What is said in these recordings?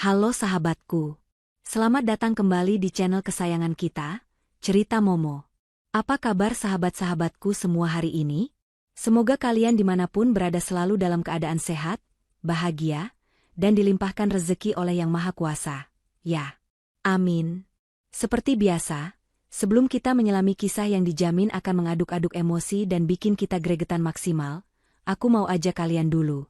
Halo sahabatku. Selamat datang kembali di channel kesayangan kita, Cerita Momo. Apa kabar sahabat-sahabatku semua hari ini? Semoga kalian dimanapun berada selalu dalam keadaan sehat, bahagia, dan dilimpahkan rezeki oleh Yang Maha Kuasa. Ya. Amin. Seperti biasa, sebelum kita menyelami kisah yang dijamin akan mengaduk-aduk emosi dan bikin kita gregetan maksimal, aku mau ajak kalian dulu.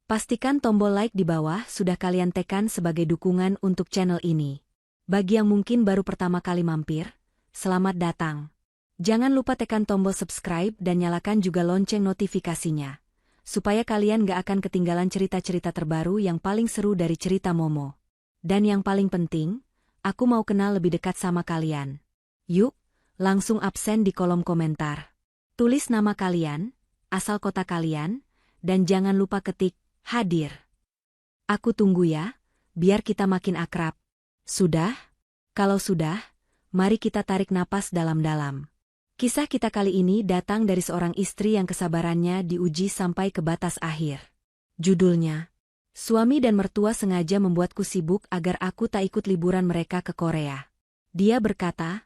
Pastikan tombol like di bawah sudah kalian tekan sebagai dukungan untuk channel ini. Bagi yang mungkin baru pertama kali mampir, selamat datang. Jangan lupa tekan tombol subscribe dan nyalakan juga lonceng notifikasinya, supaya kalian gak akan ketinggalan cerita-cerita terbaru yang paling seru dari Cerita Momo. Dan yang paling penting, aku mau kenal lebih dekat sama kalian. Yuk, langsung absen di kolom komentar. Tulis nama kalian, asal kota kalian, dan jangan lupa ketik hadir. Aku tunggu ya, biar kita makin akrab. Sudah? Kalau sudah, mari kita tarik napas dalam-dalam. Kisah kita kali ini datang dari seorang istri yang kesabarannya diuji sampai ke batas akhir. Judulnya, Suami dan Mertua Sengaja Membuatku Sibuk Agar Aku Tak Ikut Liburan Mereka ke Korea. Dia berkata,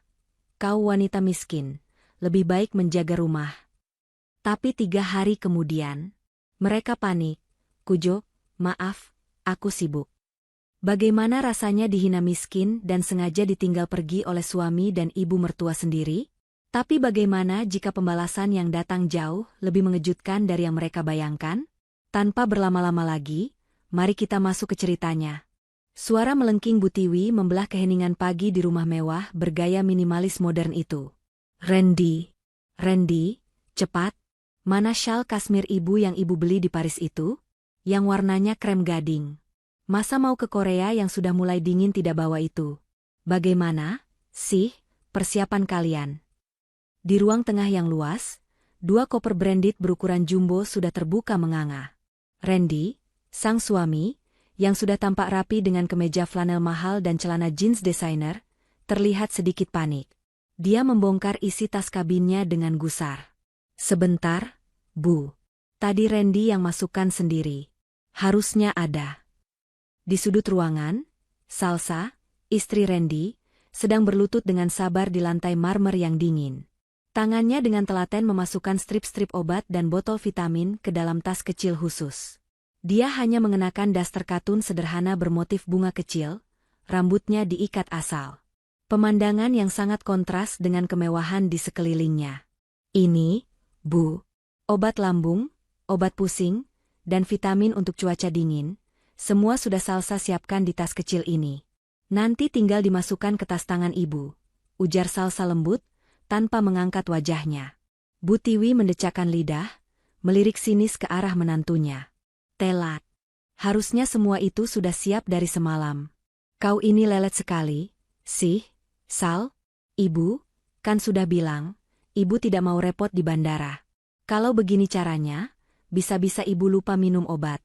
"Kau wanita miskin, lebih baik menjaga rumah." Tapi 3 hari kemudian, mereka panik. "Kujo, maaf, aku sibuk." Bagaimana rasanya dihina miskin dan sengaja ditinggal pergi oleh suami dan ibu mertua sendiri? Tapi bagaimana jika pembalasan yang datang jauh lebih mengejutkan dari yang mereka bayangkan? Tanpa berlama-lama lagi, mari kita masuk ke ceritanya. Suara melengking Bu Tiwi membelah keheningan pagi di rumah mewah bergaya minimalis modern itu. Randy, cepat, mana syal kasmir ibu yang ibu beli di Paris itu? Yang warnanya krem gading. Masa mau ke Korea yang sudah mulai dingin tidak bawa itu? Bagaimana sih persiapan kalian? Di ruang tengah yang luas, 2 koper branded berukuran jumbo sudah terbuka menganga. Randy, sang suami, yang sudah tampak rapi dengan kemeja flanel mahal dan celana jeans desainer, terlihat sedikit panik. Dia membongkar isi tas kabinnya dengan gusar. "Sebentar, Bu. Tadi Randy yang masukkan sendiri. Harusnya ada." Di sudut ruangan, Salsa, istri Randy, sedang berlutut dengan sabar di lantai marmer yang dingin. Tangannya dengan telaten memasukkan strip-strip obat dan botol vitamin ke dalam tas kecil khusus. Dia hanya mengenakan daster katun sederhana bermotif bunga kecil, rambutnya diikat asal. Pemandangan yang sangat kontras dengan kemewahan di sekelilingnya. "Ini, Bu, obat lambung, obat pusing, dan vitamin untuk cuaca dingin, semua sudah Salsa siapkan di tas kecil ini. Nanti tinggal dimasukkan ke tas tangan ibu," ujar Salsa lembut, tanpa mengangkat wajahnya. Bu Tiwi mendecakkan lidah, melirik sinis ke arah menantunya. "Telat. Harusnya semua itu sudah siap dari semalam. Kau ini lelet sekali, sih, Sal. Ibu, kan sudah bilang, ibu tidak mau repot di bandara. Kalau begini caranya, bisa-bisa ibu lupa minum obat."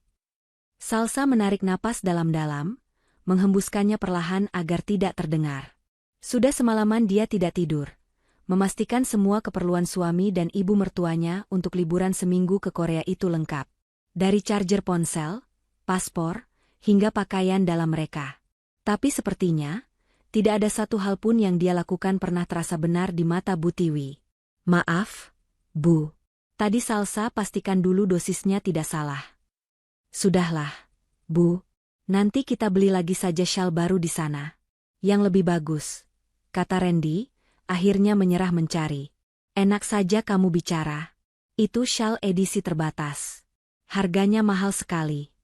Salsa menarik napas dalam-dalam, menghembuskannya perlahan agar tidak terdengar. Sudah semalaman dia tidak tidur, memastikan semua keperluan suami dan ibu mertuanya untuk liburan seminggu ke Korea itu lengkap. Dari charger ponsel, paspor, hingga pakaian dalam mereka. Tapi sepertinya, tidak ada satu hal pun yang dia lakukan pernah terasa benar di mata Bu Tiwi. "Maaf, Bu. Tadi Salsa pastikan dulu dosisnya tidak salah." "Sudahlah, Bu. Nanti kita beli lagi saja syal baru di sana. Yang lebih bagus," kata Randy, akhirnya menyerah mencari. "Enak saja kamu bicara. Itu syal edisi terbatas. Harganya mahal sekali."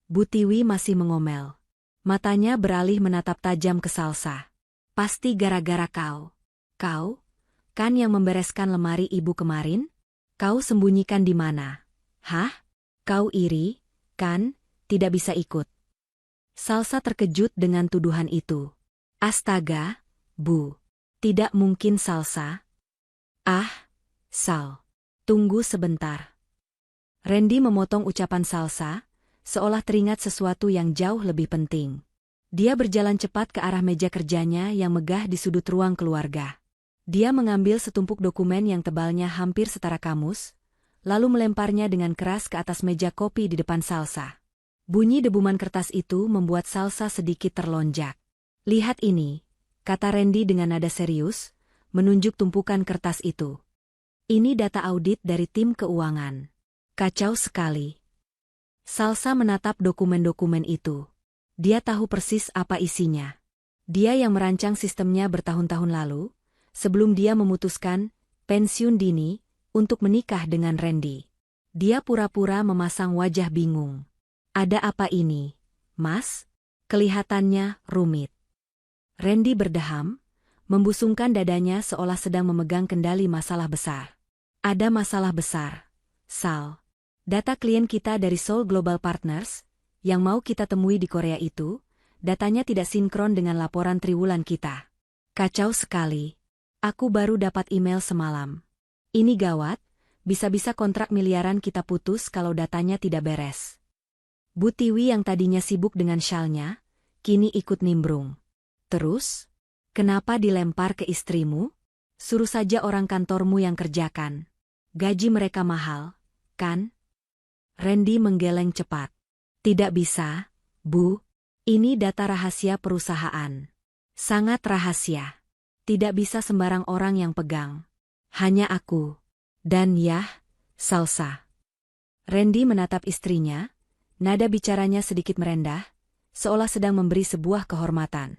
Bu Tiwi masih mengomel. Matanya beralih menatap tajam ke Salsa. "Pasti gara-gara kau. Kau, kan yang membereskan lemari ibu kemarin? Kau sembunyikan di mana? Hah? Kau iri, kan, tidak bisa ikut?" Salsa terkejut dengan tuduhan itu. "Astaga, Bu. Tidak mungkin Salsa." "Ah, Sal. Tunggu sebentar." Randy memotong ucapan Salsa, seolah teringat sesuatu yang jauh lebih penting. Dia berjalan cepat ke arah meja kerjanya yang megah di sudut ruang keluarga. Dia mengambil setumpuk dokumen yang tebalnya hampir setara kamus, lalu melemparnya dengan keras ke atas meja kopi di depan Salsa. Bunyi debuman kertas itu membuat Salsa sedikit terlonjak. Lihat ini, kata Randy dengan nada serius, menunjuk tumpukan kertas itu. Ini data audit dari tim keuangan. Kacau sekali. Salsa menatap dokumen-dokumen itu. Dia tahu persis apa isinya. Dia yang merancang sistemnya bertahun-tahun lalu, sebelum dia memutuskan pensiun dini untuk menikah dengan Randy. Dia pura-pura memasang wajah bingung. Ada apa ini, Mas? Kelihatannya rumit. Randy berdeham, membusungkan dadanya seolah sedang memegang kendali masalah besar. Ada masalah besar, Sal. Data klien kita dari Seoul Global Partners, yang mau kita temui di Korea itu, datanya tidak sinkron dengan laporan triwulan kita. Kacau sekali. Aku baru dapat email semalam. Ini gawat, bisa-bisa kontrak miliaran kita putus kalau datanya tidak beres. Bu Tiwi yang tadinya sibuk dengan syalnya, kini ikut nimbrung. Terus? Kenapa dilempar ke istrimu? Suruh saja orang kantormu yang kerjakan. Gaji mereka mahal, kan? Randy menggeleng cepat. Tidak bisa, Bu. Ini data rahasia perusahaan. Sangat rahasia. Tidak bisa sembarang orang yang pegang. Hanya aku. Dan ya, Salsa. Randy menatap istrinya. Nada bicaranya sedikit merendah, seolah sedang memberi sebuah kehormatan.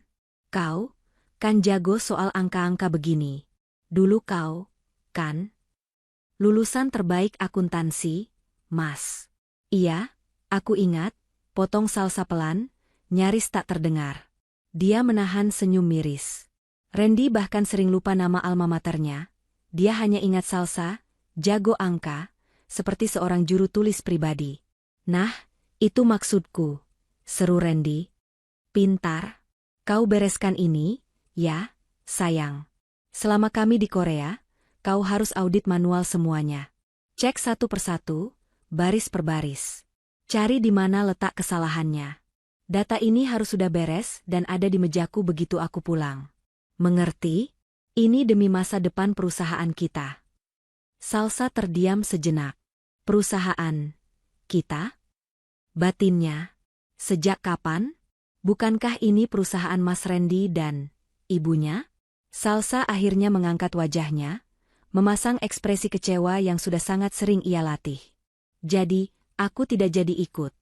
Kau, kan jago soal angka-angka begini. Dulu kau, kan? Lulusan terbaik akuntansi, Mas. Iya, aku ingat, potong Salsa pelan, nyaris tak terdengar. Dia menahan senyum miris. Randy bahkan sering lupa nama alma maternya. Dia hanya ingat Salsa, jago angka, seperti seorang juru tulis pribadi. Nah, itu maksudku, seru Randy. Pintar. Kau bereskan ini, ya, sayang. Selama kami di Korea, kau harus audit manual semuanya. Cek satu persatu, baris per baris. Cari di mana letak kesalahannya. Data ini harus sudah beres dan ada di mejaku begitu aku pulang. Mengerti? Ini demi masa depan perusahaan kita. Salsa terdiam sejenak. Perusahaan kita? Batinnya, sejak kapan? Bukankah ini perusahaan Mas Randy dan ibunya? Salsa akhirnya mengangkat wajahnya, memasang ekspresi kecewa yang sudah sangat sering ia latih. Jadi, aku tidak jadi ikut.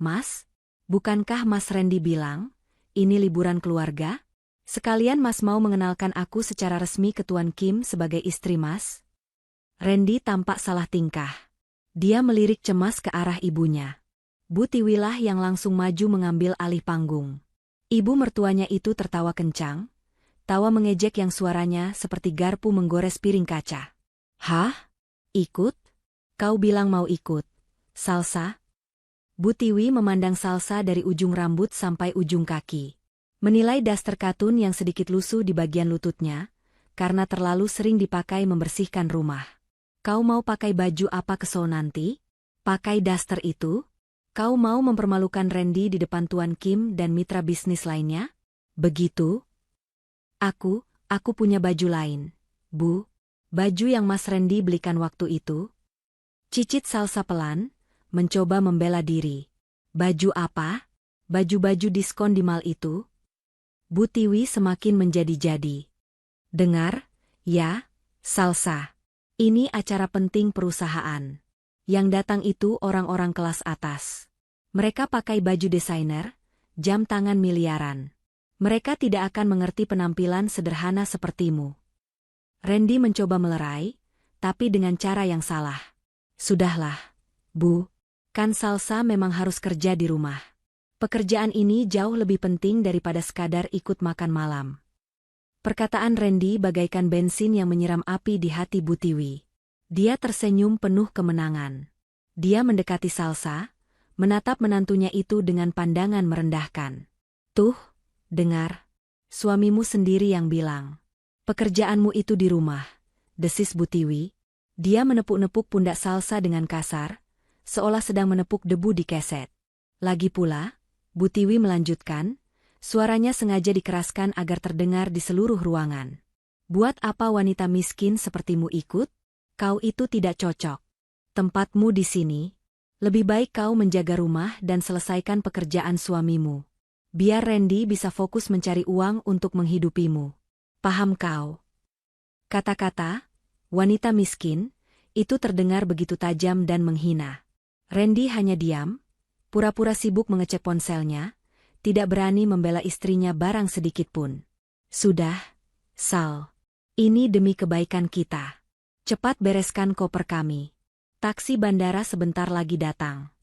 Mas? Bukankah Mas Randy bilang, ini liburan keluarga? Sekalian Mas mau mengenalkan aku secara resmi ke Tuan Kim sebagai istri Mas? Randy tampak salah tingkah. Dia melirik cemas ke arah ibunya. Bu Tiwilah yang langsung maju mengambil alih panggung. Ibu mertuanya itu tertawa kencang, tawa mengejek yang suaranya seperti garpu menggores piring kaca. Hah? Ikut? Kau bilang mau ikut, Salsa? Bu Tiwi memandang Salsa dari ujung rambut sampai ujung kaki. Menilai daster katun yang sedikit lusuh di bagian lututnya, karena terlalu sering dipakai membersihkan rumah. Kau mau pakai baju apa ke Seoul nanti? Pakai daster itu? Kau mau mempermalukan Randy di depan Tuan Kim dan mitra bisnis lainnya? Begitu? Aku punya baju lain, Bu. Baju yang Mas Randy belikan waktu itu. Cicit Salsa pelan, mencoba membela diri. Baju apa? Baju-baju diskon di mall itu? Bu Tiwi semakin menjadi-jadi. Dengar, ya, Salsa. Ini acara penting perusahaan. Yang datang itu orang-orang kelas atas. Mereka pakai baju desainer, jam tangan miliaran. Mereka tidak akan mengerti penampilan sederhana sepertimu. Randy mencoba melerai, tapi dengan cara yang salah. Sudahlah, Bu. Kan Salsa memang harus kerja di rumah. Pekerjaan ini jauh lebih penting daripada sekadar ikut makan malam. Perkataan Randy bagaikan bensin yang menyiram api di hati Bu Tiwi. Dia tersenyum penuh kemenangan. Dia mendekati Salsa, menatap menantunya itu dengan pandangan merendahkan. Tuh, dengar. Suamimu sendiri yang bilang. Pekerjaanmu itu di rumah, desis Bu Tiwi. Dia menepuk-nepuk pundak Salsa dengan kasar, seolah sedang menepuk debu di keset. Lagi pula, Bu Tiwi melanjutkan, suaranya sengaja dikeraskan agar terdengar di seluruh ruangan. Buat apa wanita miskin sepertimu ikut? Kau itu tidak cocok. Tempatmu di sini. Lebih baik kau menjaga rumah dan selesaikan pekerjaan suamimu. Biar Randy bisa fokus mencari uang untuk menghidupimu. Paham kau? Kata-kata wanita miskin itu terdengar begitu tajam dan menghina. Randy hanya diam, pura-pura sibuk mengecek ponselnya, tidak berani membela istrinya barang sedikit pun. Sudah, Sal. Ini demi kebaikan kita. Cepat bereskan koper kami. Taksi bandara sebentar lagi datang.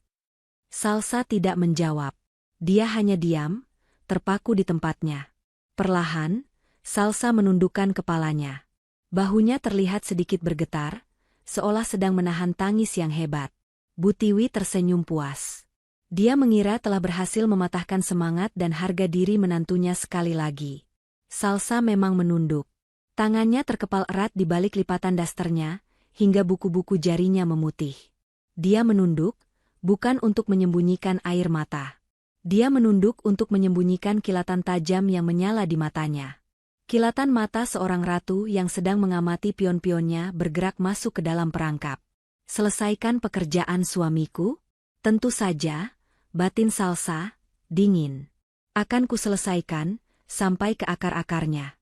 Salsa tidak menjawab. Dia hanya diam, terpaku di tempatnya. Perlahan, Salsa menundukkan kepalanya. Bahunya terlihat sedikit bergetar, seolah sedang menahan tangis yang hebat. Butiwi tersenyum puas. Dia mengira telah berhasil mematahkan semangat dan harga diri menantunya sekali lagi. Salsa memang menunduk. Tangannya terkepal erat di balik lipatan dasternya, hingga buku-buku jarinya memutih. Dia menunduk, bukan untuk menyembunyikan air mata. Dia menunduk untuk menyembunyikan kilatan tajam yang menyala di matanya. Kilatan mata seorang ratu yang sedang mengamati pion-pionnya bergerak masuk ke dalam perangkap. Selesaikan pekerjaan suamiku? Tentu saja, batin Salsa, dingin. Akan kuselesaikan, sampai ke akar-akarnya.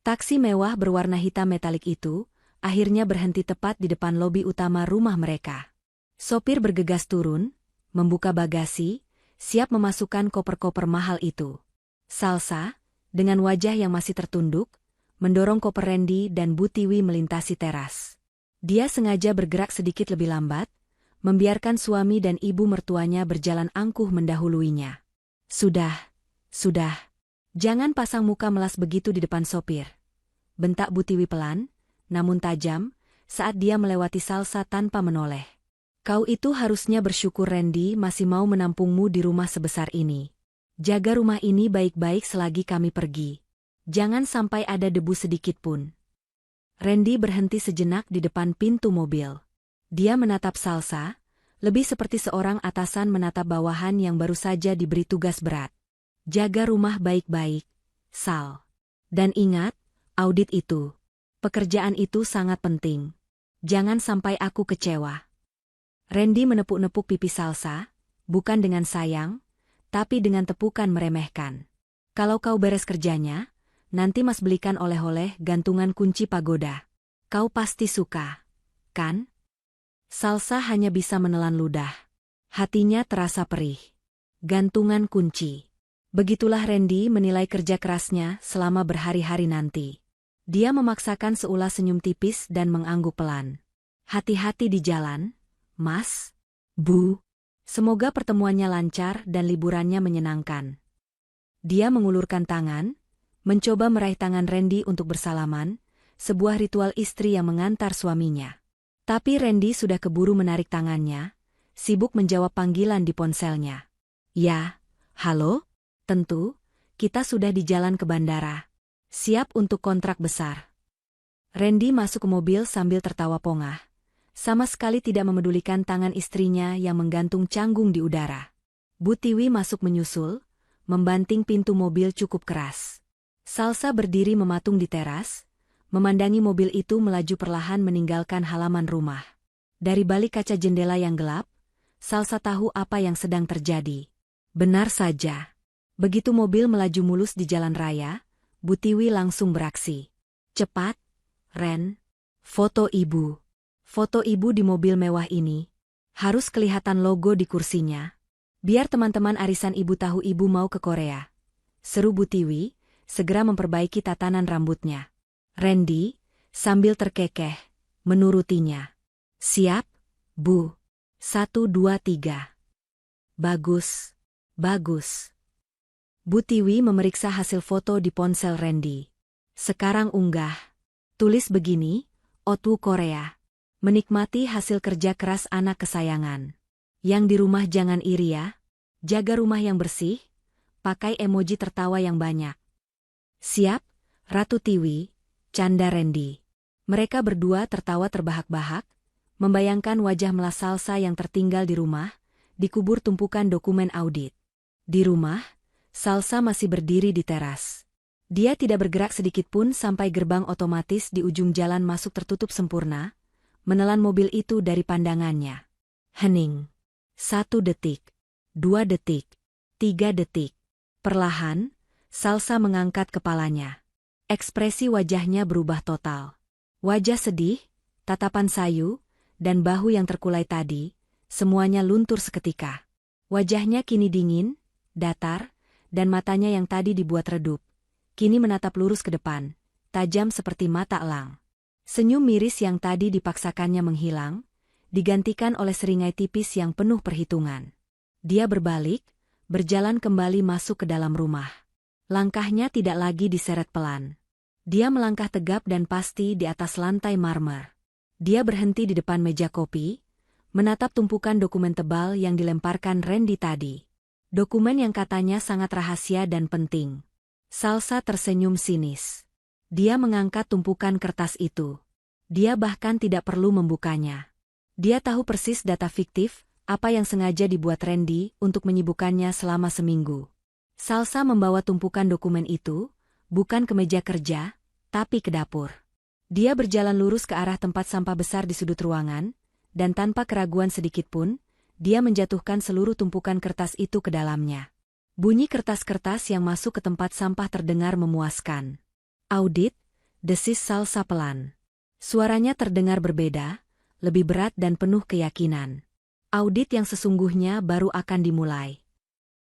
Taksi mewah berwarna hitam metalik itu, akhirnya berhenti tepat di depan lobi utama rumah mereka. Sopir bergegas turun, membuka bagasi, siap memasukkan koper-koper mahal itu. Salsa, dengan wajah yang masih tertunduk, mendorong koper Randy dan Butiwi melintasi teras. Dia sengaja bergerak sedikit lebih lambat, membiarkan suami dan ibu mertuanya berjalan angkuh mendahuluinya. Sudah. Jangan pasang muka melas begitu di depan sopir. Bentak Butiwi pelan, namun tajam, saat dia melewati Salsa tanpa menoleh. Kau itu harusnya bersyukur Randy masih mau menampungmu di rumah sebesar ini. Jaga rumah ini baik-baik selagi kami pergi. Jangan sampai ada debu sedikit pun. Randy berhenti sejenak di depan pintu mobil. Dia menatap Salsa, lebih seperti seorang atasan menatap bawahan yang baru saja diberi tugas berat. Jaga rumah baik-baik, Sal. Dan ingat, audit itu. Pekerjaan itu sangat penting. Jangan sampai aku kecewa. Randy menepuk-nepuk pipi Salsa, bukan dengan sayang, tapi dengan tepukan meremehkan. Kalau kau beres kerjanya, nanti Mas belikan oleh-oleh gantungan kunci pagoda. Kau pasti suka, kan? Salsa hanya bisa menelan ludah. Hatinya terasa perih. Gantungan kunci. Begitulah Randy menilai kerja kerasnya selama berhari-hari nanti. Dia memaksakan seulas senyum tipis dan mengangguk pelan. Hati-hati di jalan, Mas. Bu. Semoga pertemuannya lancar dan liburannya menyenangkan. Dia mengulurkan tangan, mencoba meraih tangan Randy untuk bersalaman, sebuah ritual istri yang mengantar suaminya. Tapi Randy sudah keburu menarik tangannya, sibuk menjawab panggilan di ponselnya. Ya, halo? Tentu, kita sudah di jalan ke bandara. Siap untuk kontrak besar. Randy masuk ke mobil sambil tertawa pongah. Sama sekali tidak memedulikan tangan istrinya yang menggantung canggung di udara. Butiwi masuk menyusul, membanting pintu mobil cukup keras. Salsa berdiri mematung di teras, memandangi mobil itu melaju perlahan meninggalkan halaman rumah. Dari balik kaca jendela yang gelap, Salsa tahu apa yang sedang terjadi. Benar saja. Begitu mobil melaju mulus di jalan raya, Butiwi langsung beraksi. Cepat, Ren. Foto ibu. Foto ibu di mobil mewah ini. Harus kelihatan logo di kursinya. Biar teman-teman arisan ibu tahu ibu mau ke Korea. Seru Butiwi, segera memperbaiki tatanan rambutnya. Randy, sambil terkekeh, menurutinya. Siap, Bu. 1, 2, 3. Bagus. Butiwi memeriksa hasil foto di ponsel Randy. Sekarang unggah. Tulis begini, Otu Korea. Menikmati hasil kerja keras anak kesayangan. Yang di rumah jangan iri ya. Jaga rumah yang bersih. Pakai emoji tertawa yang banyak. Siap, Ratu Tiwi, canda Randy. Mereka berdua tertawa terbahak-bahak, membayangkan wajah melas Salsa yang tertinggal di rumah, dikubur tumpukan dokumen audit. Di rumah, Salsa masih berdiri di teras. Dia tidak bergerak sedikitpun sampai gerbang otomatis di ujung jalan masuk tertutup sempurna, menelan mobil itu dari pandangannya. Hening. 1 detik, 2 detik, 3 detik. Perlahan, Salsa mengangkat kepalanya. Ekspresi wajahnya berubah total. Wajah sedih, tatapan sayu, dan bahu yang terkulai tadi, semuanya luntur seketika. Wajahnya kini dingin, datar, dan matanya yang tadi dibuat redup, kini menatap lurus ke depan, tajam seperti mata elang. Senyum miris yang tadi dipaksakannya menghilang, digantikan oleh seringai tipis yang penuh perhitungan. Dia berbalik, berjalan kembali masuk ke dalam rumah. Langkahnya tidak lagi diseret pelan. Dia melangkah tegap dan pasti di atas lantai marmer. Dia berhenti di depan meja kopi, menatap tumpukan dokumen tebal yang dilemparkan Randy tadi. Dokumen yang katanya sangat rahasia dan penting. Salsa tersenyum sinis. Dia mengangkat tumpukan kertas itu. Dia bahkan tidak perlu membukanya. Dia tahu persis data fiktif, apa yang sengaja dibuat Randy untuk menyibukkannya selama seminggu. Salsa membawa tumpukan dokumen itu, bukan ke meja kerja, tapi ke dapur. Dia berjalan lurus ke arah tempat sampah besar di sudut ruangan, dan tanpa keraguan sedikitpun, dia menjatuhkan seluruh tumpukan kertas itu ke dalamnya. Bunyi kertas-kertas yang masuk ke tempat sampah terdengar memuaskan. Audit, desis Salsa pelan. Suaranya terdengar berbeda, lebih berat dan penuh keyakinan. Audit yang sesungguhnya baru akan dimulai.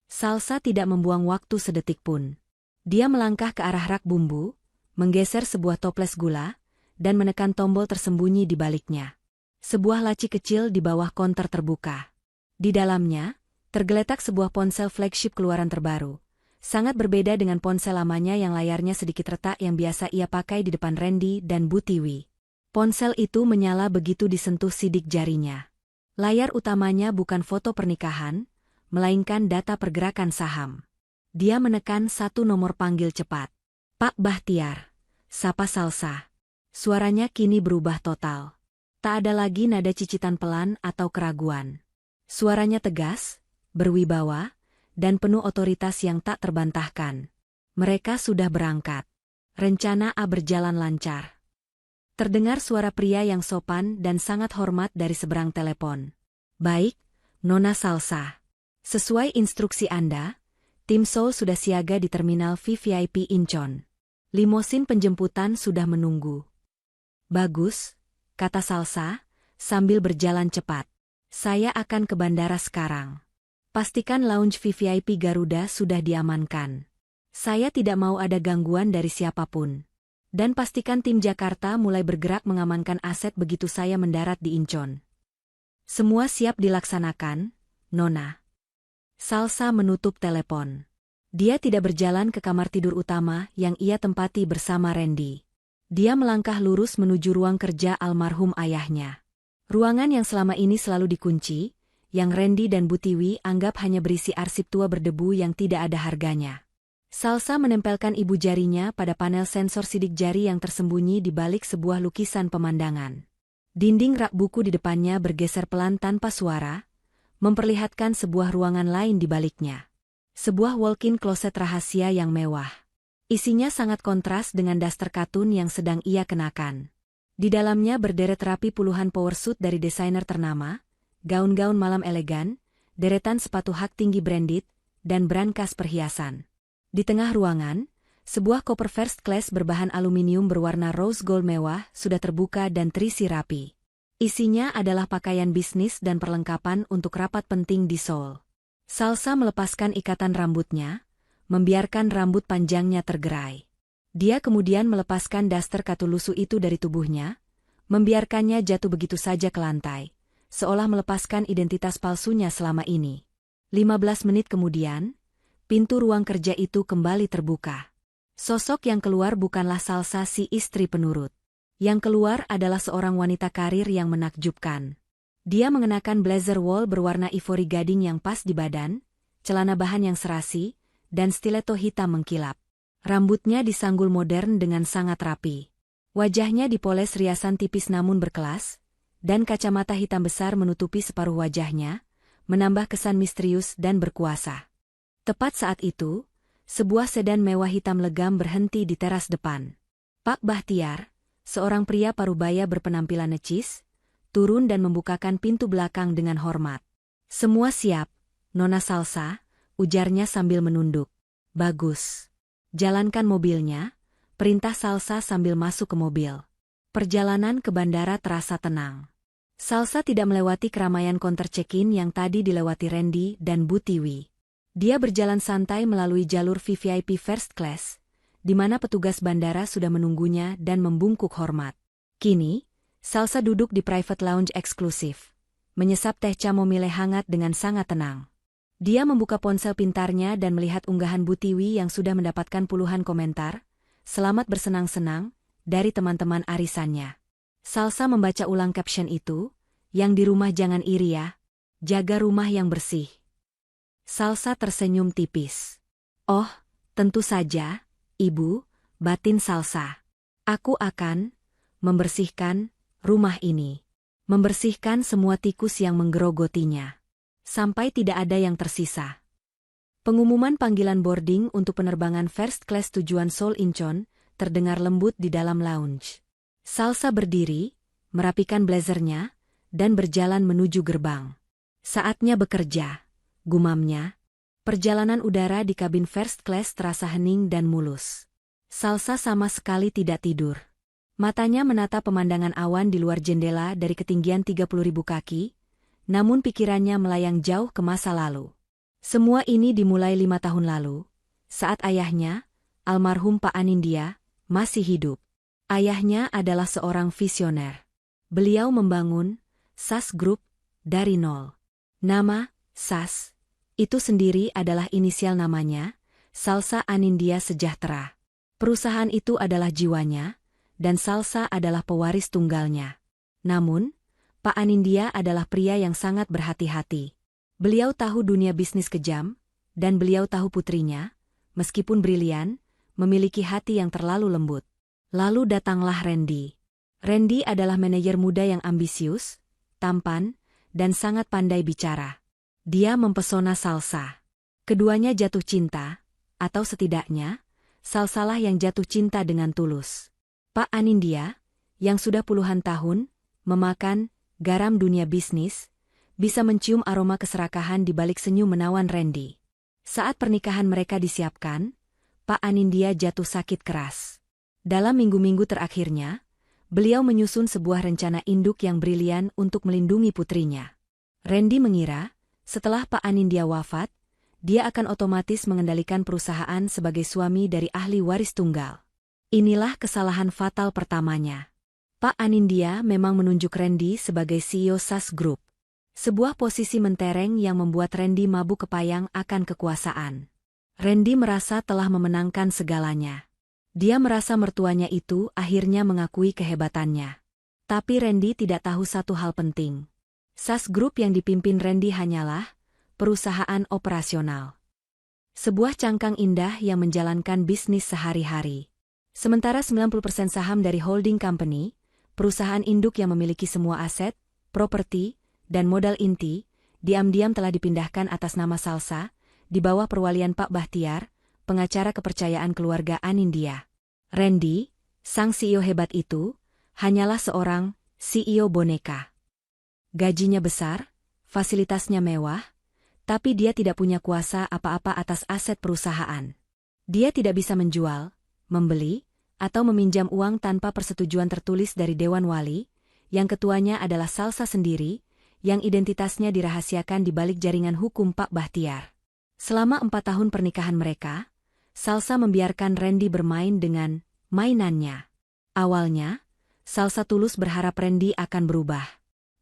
Salsa tidak membuang waktu sedetik pun. Dia melangkah ke arah rak bumbu, menggeser sebuah toples gula, dan menekan tombol tersembunyi di baliknya. Sebuah laci kecil di bawah konter terbuka. Di dalamnya, tergeletak sebuah ponsel flagship keluaran terbaru. Sangat berbeda dengan ponsel lamanya yang layarnya sedikit retak yang biasa ia pakai di depan Randy dan Bu Tiwi. Ponsel itu menyala begitu disentuh sidik jarinya. Layar utamanya bukan foto pernikahan, melainkan data pergerakan saham. Dia menekan satu nomor panggil cepat. Pak Bahtiar, sapa Salsa. Suaranya kini berubah total. Tak ada lagi nada cicitan pelan atau keraguan. Suaranya tegas, berwibawa, dan penuh otoritas yang tak terbantahkan. Mereka sudah berangkat. Rencana A berjalan lancar. Terdengar suara pria yang sopan dan sangat hormat dari seberang telepon. Baik, Nona Salsa. Sesuai instruksi Anda, tim Seoul sudah siaga di terminal VVIP Incheon. Limosin penjemputan sudah menunggu. Bagus, kata Salsa, sambil berjalan cepat. Saya akan ke bandara sekarang. Pastikan lounge VVIP Garuda sudah diamankan. Saya tidak mau ada gangguan dari siapapun. Dan pastikan tim Jakarta mulai bergerak mengamankan aset begitu saya mendarat di Incheon. Semua siap dilaksanakan, Nona. Salsa menutup telepon. Dia tidak berjalan ke kamar tidur utama yang ia tempati bersama Randy. Dia melangkah lurus menuju ruang kerja almarhum ayahnya. Ruangan yang selama ini selalu dikunci, yang Randy dan Bu Tiwi anggap hanya berisi arsip tua berdebu yang tidak ada harganya. Salsa menempelkan ibu jarinya pada panel sensor sidik jari yang tersembunyi di balik sebuah lukisan pemandangan. Dinding rak buku di depannya bergeser pelan tanpa suara, memperlihatkan sebuah ruangan lain di baliknya. Sebuah walk-in kloset rahasia yang mewah. Isinya sangat kontras dengan daster katun yang sedang ia kenakan. Di dalamnya berderet rapi puluhan powersuit dari desainer ternama, gaun-gaun malam elegan, deretan sepatu hak tinggi branded, dan brankas perhiasan. Di tengah ruangan, sebuah koper first class berbahan aluminium berwarna rose gold mewah sudah terbuka dan terisi rapi. Isinya adalah pakaian bisnis dan perlengkapan untuk rapat penting di Seoul. Salsa melepaskan ikatan rambutnya, membiarkan rambut panjangnya tergerai. Dia kemudian melepaskan daster katu lusuh itu dari tubuhnya, membiarkannya jatuh begitu saja ke lantai, seolah melepaskan identitas palsunya selama ini. 15 menit kemudian, pintu ruang kerja itu kembali terbuka. Sosok yang keluar bukanlah Salsa si istri penurut. Yang keluar adalah seorang wanita karir yang menakjubkan. Dia mengenakan blazer wool berwarna ivory gading yang pas di badan, celana bahan yang serasi, dan stiletto hitam mengkilap. Rambutnya disanggul modern dengan sangat rapi. Wajahnya dipoles riasan tipis namun berkelas, dan kacamata hitam besar menutupi separuh wajahnya, menambah kesan misterius dan berkuasa. Tepat saat itu, sebuah sedan mewah hitam legam berhenti di teras depan. Pak Bahtiar, seorang pria parubaya berpenampilan necis, turun dan membukakan pintu belakang dengan hormat. Semua siap, Nona Salsa, ujarnya sambil menunduk. Bagus. Jalankan mobilnya, perintah Salsa sambil masuk ke mobil. Perjalanan ke bandara terasa tenang. Salsa tidak melewati keramaian counter check-in yang tadi dilewati Randy dan Bu Tiwi. Dia berjalan santai melalui jalur VVIP First Class, di mana petugas bandara sudah menunggunya dan membungkuk hormat. Kini, Salsa duduk di private lounge eksklusif, menyesap teh chamomile hangat dengan sangat tenang. Dia membuka ponsel pintarnya dan melihat unggahan Bu Tiwi yang sudah mendapatkan puluhan komentar, "Selamat bersenang-senang," dari teman-teman arisannya. Salsa membaca ulang caption itu, "Yang di rumah jangan iri ya, jaga rumah yang bersih." Salsa tersenyum tipis. "Oh, tentu saja, Ibu," batin Salsa. "Aku akan membersihkan rumah ini. Membersihkan semua tikus yang menggerogotinya. Sampai tidak ada yang tersisa." Pengumuman panggilan boarding untuk penerbangan first class tujuan Seoul Incheon terdengar lembut di dalam lounge. Salsa berdiri, merapikan blazernya, dan berjalan menuju gerbang. "Saatnya bekerja," gumamnya. Perjalanan udara di kabin first class terasa hening dan mulus. Salsa sama sekali tidak tidur. Matanya menatap pemandangan awan di luar jendela dari ketinggian 30.000 kaki, namun pikirannya melayang jauh ke masa lalu. Semua ini dimulai 5 tahun lalu, saat ayahnya, almarhum Pak Anindya, masih hidup. Ayahnya adalah seorang visioner. Beliau membangun SAS Group dari nol. Nama SAS itu sendiri adalah inisial namanya, Salsa Anindya Sejahtera. Perusahaan itu adalah jiwanya, dan Salsa adalah pewaris tunggalnya. Namun, Pak Anindya adalah pria yang sangat berhati-hati. Beliau tahu dunia bisnis kejam, dan beliau tahu putrinya, meskipun brilian, memiliki hati yang terlalu lembut. Lalu datanglah Randy. Randy adalah manajer muda yang ambisius, tampan, dan sangat pandai bicara. Dia mempesona Salsa. Keduanya jatuh cinta, atau setidaknya, Salsalah yang jatuh cinta dengan tulus. Pak Anindya, yang sudah puluhan tahun memakan garam dunia bisnis, bisa mencium aroma keserakahan di balik senyum menawan Randy. Saat pernikahan mereka disiapkan, Pak Anindya jatuh sakit keras. Dalam minggu-minggu terakhirnya, beliau menyusun sebuah rencana induk yang brilian untuk melindungi putrinya. Randy mengira, setelah Pak Anindya wafat, dia akan otomatis mengendalikan perusahaan sebagai suami dari ahli waris tunggal. Inilah kesalahan fatal pertamanya. Pak Anindya memang menunjuk Randy sebagai CEO SAS Group. Sebuah posisi mentereng yang membuat Randy mabuk kepayang akan kekuasaan. Randy merasa telah memenangkan segalanya. Dia merasa mertuanya itu akhirnya mengakui kehebatannya. Tapi Randy tidak tahu satu hal penting. SAS Group yang dipimpin Randy hanyalah perusahaan operasional. Sebuah cangkang indah yang menjalankan bisnis sehari-hari. Sementara 90% saham dari holding company, perusahaan induk yang memiliki semua aset, properti, dan modal inti, diam-diam telah dipindahkan atas nama Salsa, di bawah perwalian Pak Bahtiar, pengacara kepercayaan keluarga Anindya. Randy, sang CEO hebat itu, hanyalah seorang CEO boneka. Gajinya besar, fasilitasnya mewah, tapi dia tidak punya kuasa apa-apa atas aset perusahaan. Dia tidak bisa menjual, membeli, atau meminjam uang tanpa persetujuan tertulis dari Dewan Wali, yang ketuanya adalah Salsa sendiri, yang identitasnya dirahasiakan di balik jaringan hukum Pak Bahtiar. Selama 4 tahun pernikahan mereka, Salsa membiarkan Randy bermain dengan mainannya. Awalnya, Salsa tulus berharap Randy akan berubah.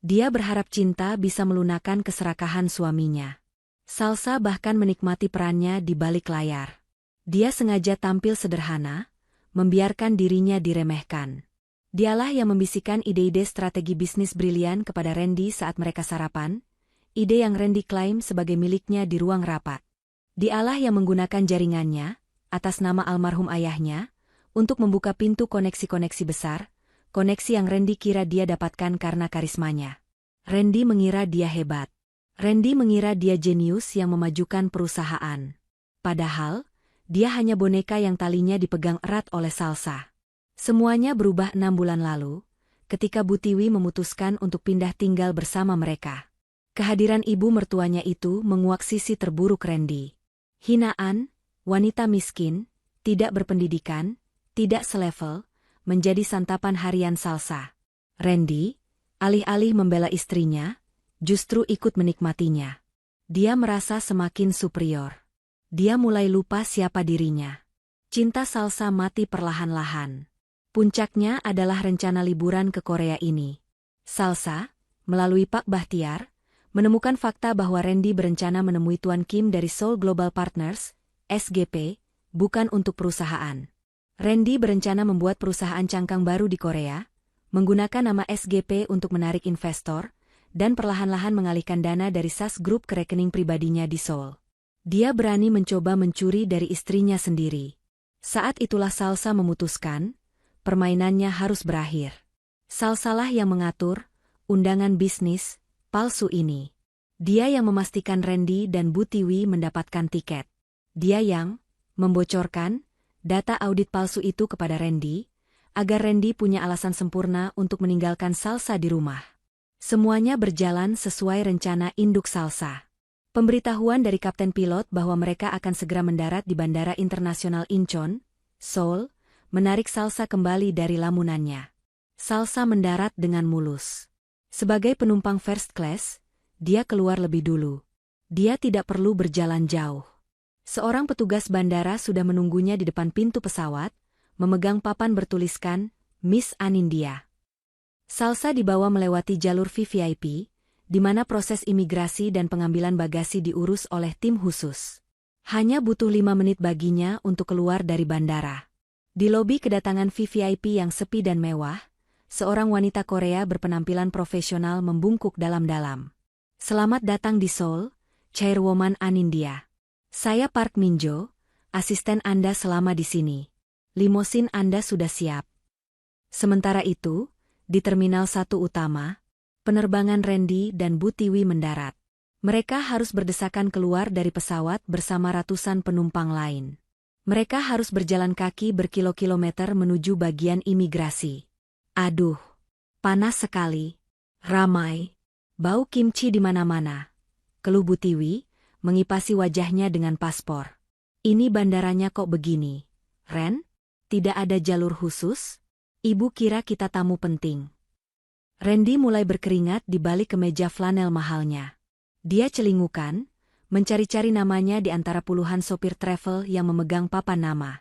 Dia berharap cinta bisa melunakkan keserakahan suaminya. Salsa bahkan menikmati perannya di balik layar. Dia sengaja tampil sederhana, membiarkan dirinya diremehkan. Dialah yang membisikkan ide-ide strategi bisnis brilian kepada Randy saat mereka sarapan, ide yang Randy klaim sebagai miliknya di ruang rapat. Dialah yang menggunakan jaringannya, atas nama almarhum ayahnya, untuk membuka pintu koneksi-koneksi besar, koneksi yang Randy kira dia dapatkan karena karismanya. Randy mengira dia hebat. Randy mengira dia jenius yang memajukan perusahaan. Padahal, dia hanya boneka yang talinya dipegang erat oleh Salsa. Semuanya berubah 6 bulan lalu, ketika Bu Tiwi memutuskan untuk pindah tinggal bersama mereka. Kehadiran ibu mertuanya itu menguak sisi terburuk Randy. Hinaan, wanita miskin, tidak berpendidikan, tidak selevel, menjadi santapan harian Salsa. Randy, alih-alih membela istrinya, justru ikut menikmatinya. Dia merasa semakin superior. Dia mulai lupa siapa dirinya. Cinta Salsa mati perlahan-lahan. Puncaknya adalah rencana liburan ke Korea ini. Salsa, melalui Pak Bahtiar, menemukan fakta bahwa Randy berencana menemui Tuan Kim dari Seoul Global Partners, SGP, bukan untuk perusahaan. Randy berencana membuat perusahaan cangkang baru di Korea, menggunakan nama SGP untuk menarik investor, dan perlahan-lahan mengalihkan dana dari SAS Group ke rekening pribadinya di Seoul. Dia berani mencoba mencuri dari istrinya sendiri. Saat itulah Salsa memutuskan, permainannya harus berakhir. Salsalah yang mengatur undangan bisnis palsu ini. Dia yang memastikan Randy dan Bu Tiwi mendapatkan tiket. Dia yang membocorkan data audit palsu itu kepada Randy, agar Randy punya alasan sempurna untuk meninggalkan Salsa di rumah. Semuanya berjalan sesuai rencana induk Salsa. Pemberitahuan dari kapten pilot bahwa mereka akan segera mendarat di Bandara Internasional Incheon, Seoul, menarik Salsa kembali dari lamunannya. Salsa mendarat dengan mulus. Sebagai penumpang first class, dia keluar lebih dulu. Dia tidak perlu berjalan jauh. Seorang petugas bandara sudah menunggunya di depan pintu pesawat, memegang papan bertuliskan, Miss Anindya. Salsa dibawa melewati jalur VVIP, di mana proses imigrasi dan pengambilan bagasi diurus oleh tim khusus. Hanya butuh 5 menit baginya untuk keluar dari bandara. Di lobi kedatangan VVIP yang sepi dan mewah, seorang wanita Korea berpenampilan profesional membungkuk dalam-dalam. Selamat datang di Seoul, Chairwoman Anindya. Saya Park Minjo, asisten Anda selama di sini. Limosin Anda sudah siap. Sementara itu, di Terminal 1 Utama, penerbangan Randy dan Bu Tiwi mendarat. Mereka harus berdesakan keluar dari pesawat bersama ratusan penumpang lain. Mereka harus berjalan kaki berkilo-kilometer menuju bagian imigrasi. Aduh, panas sekali. Ramai. Bau kimchi di mana-mana. Keluh Bu Tiwi, mengipasi wajahnya dengan paspor. Ini bandaranya kok begini. Ren? Tidak ada jalur khusus? Ibu kira kita tamu penting. Randy mulai berkeringat di balik kemeja flanel mahalnya. Dia celingukan, mencari-cari namanya di antara puluhan sopir travel yang memegang papan nama.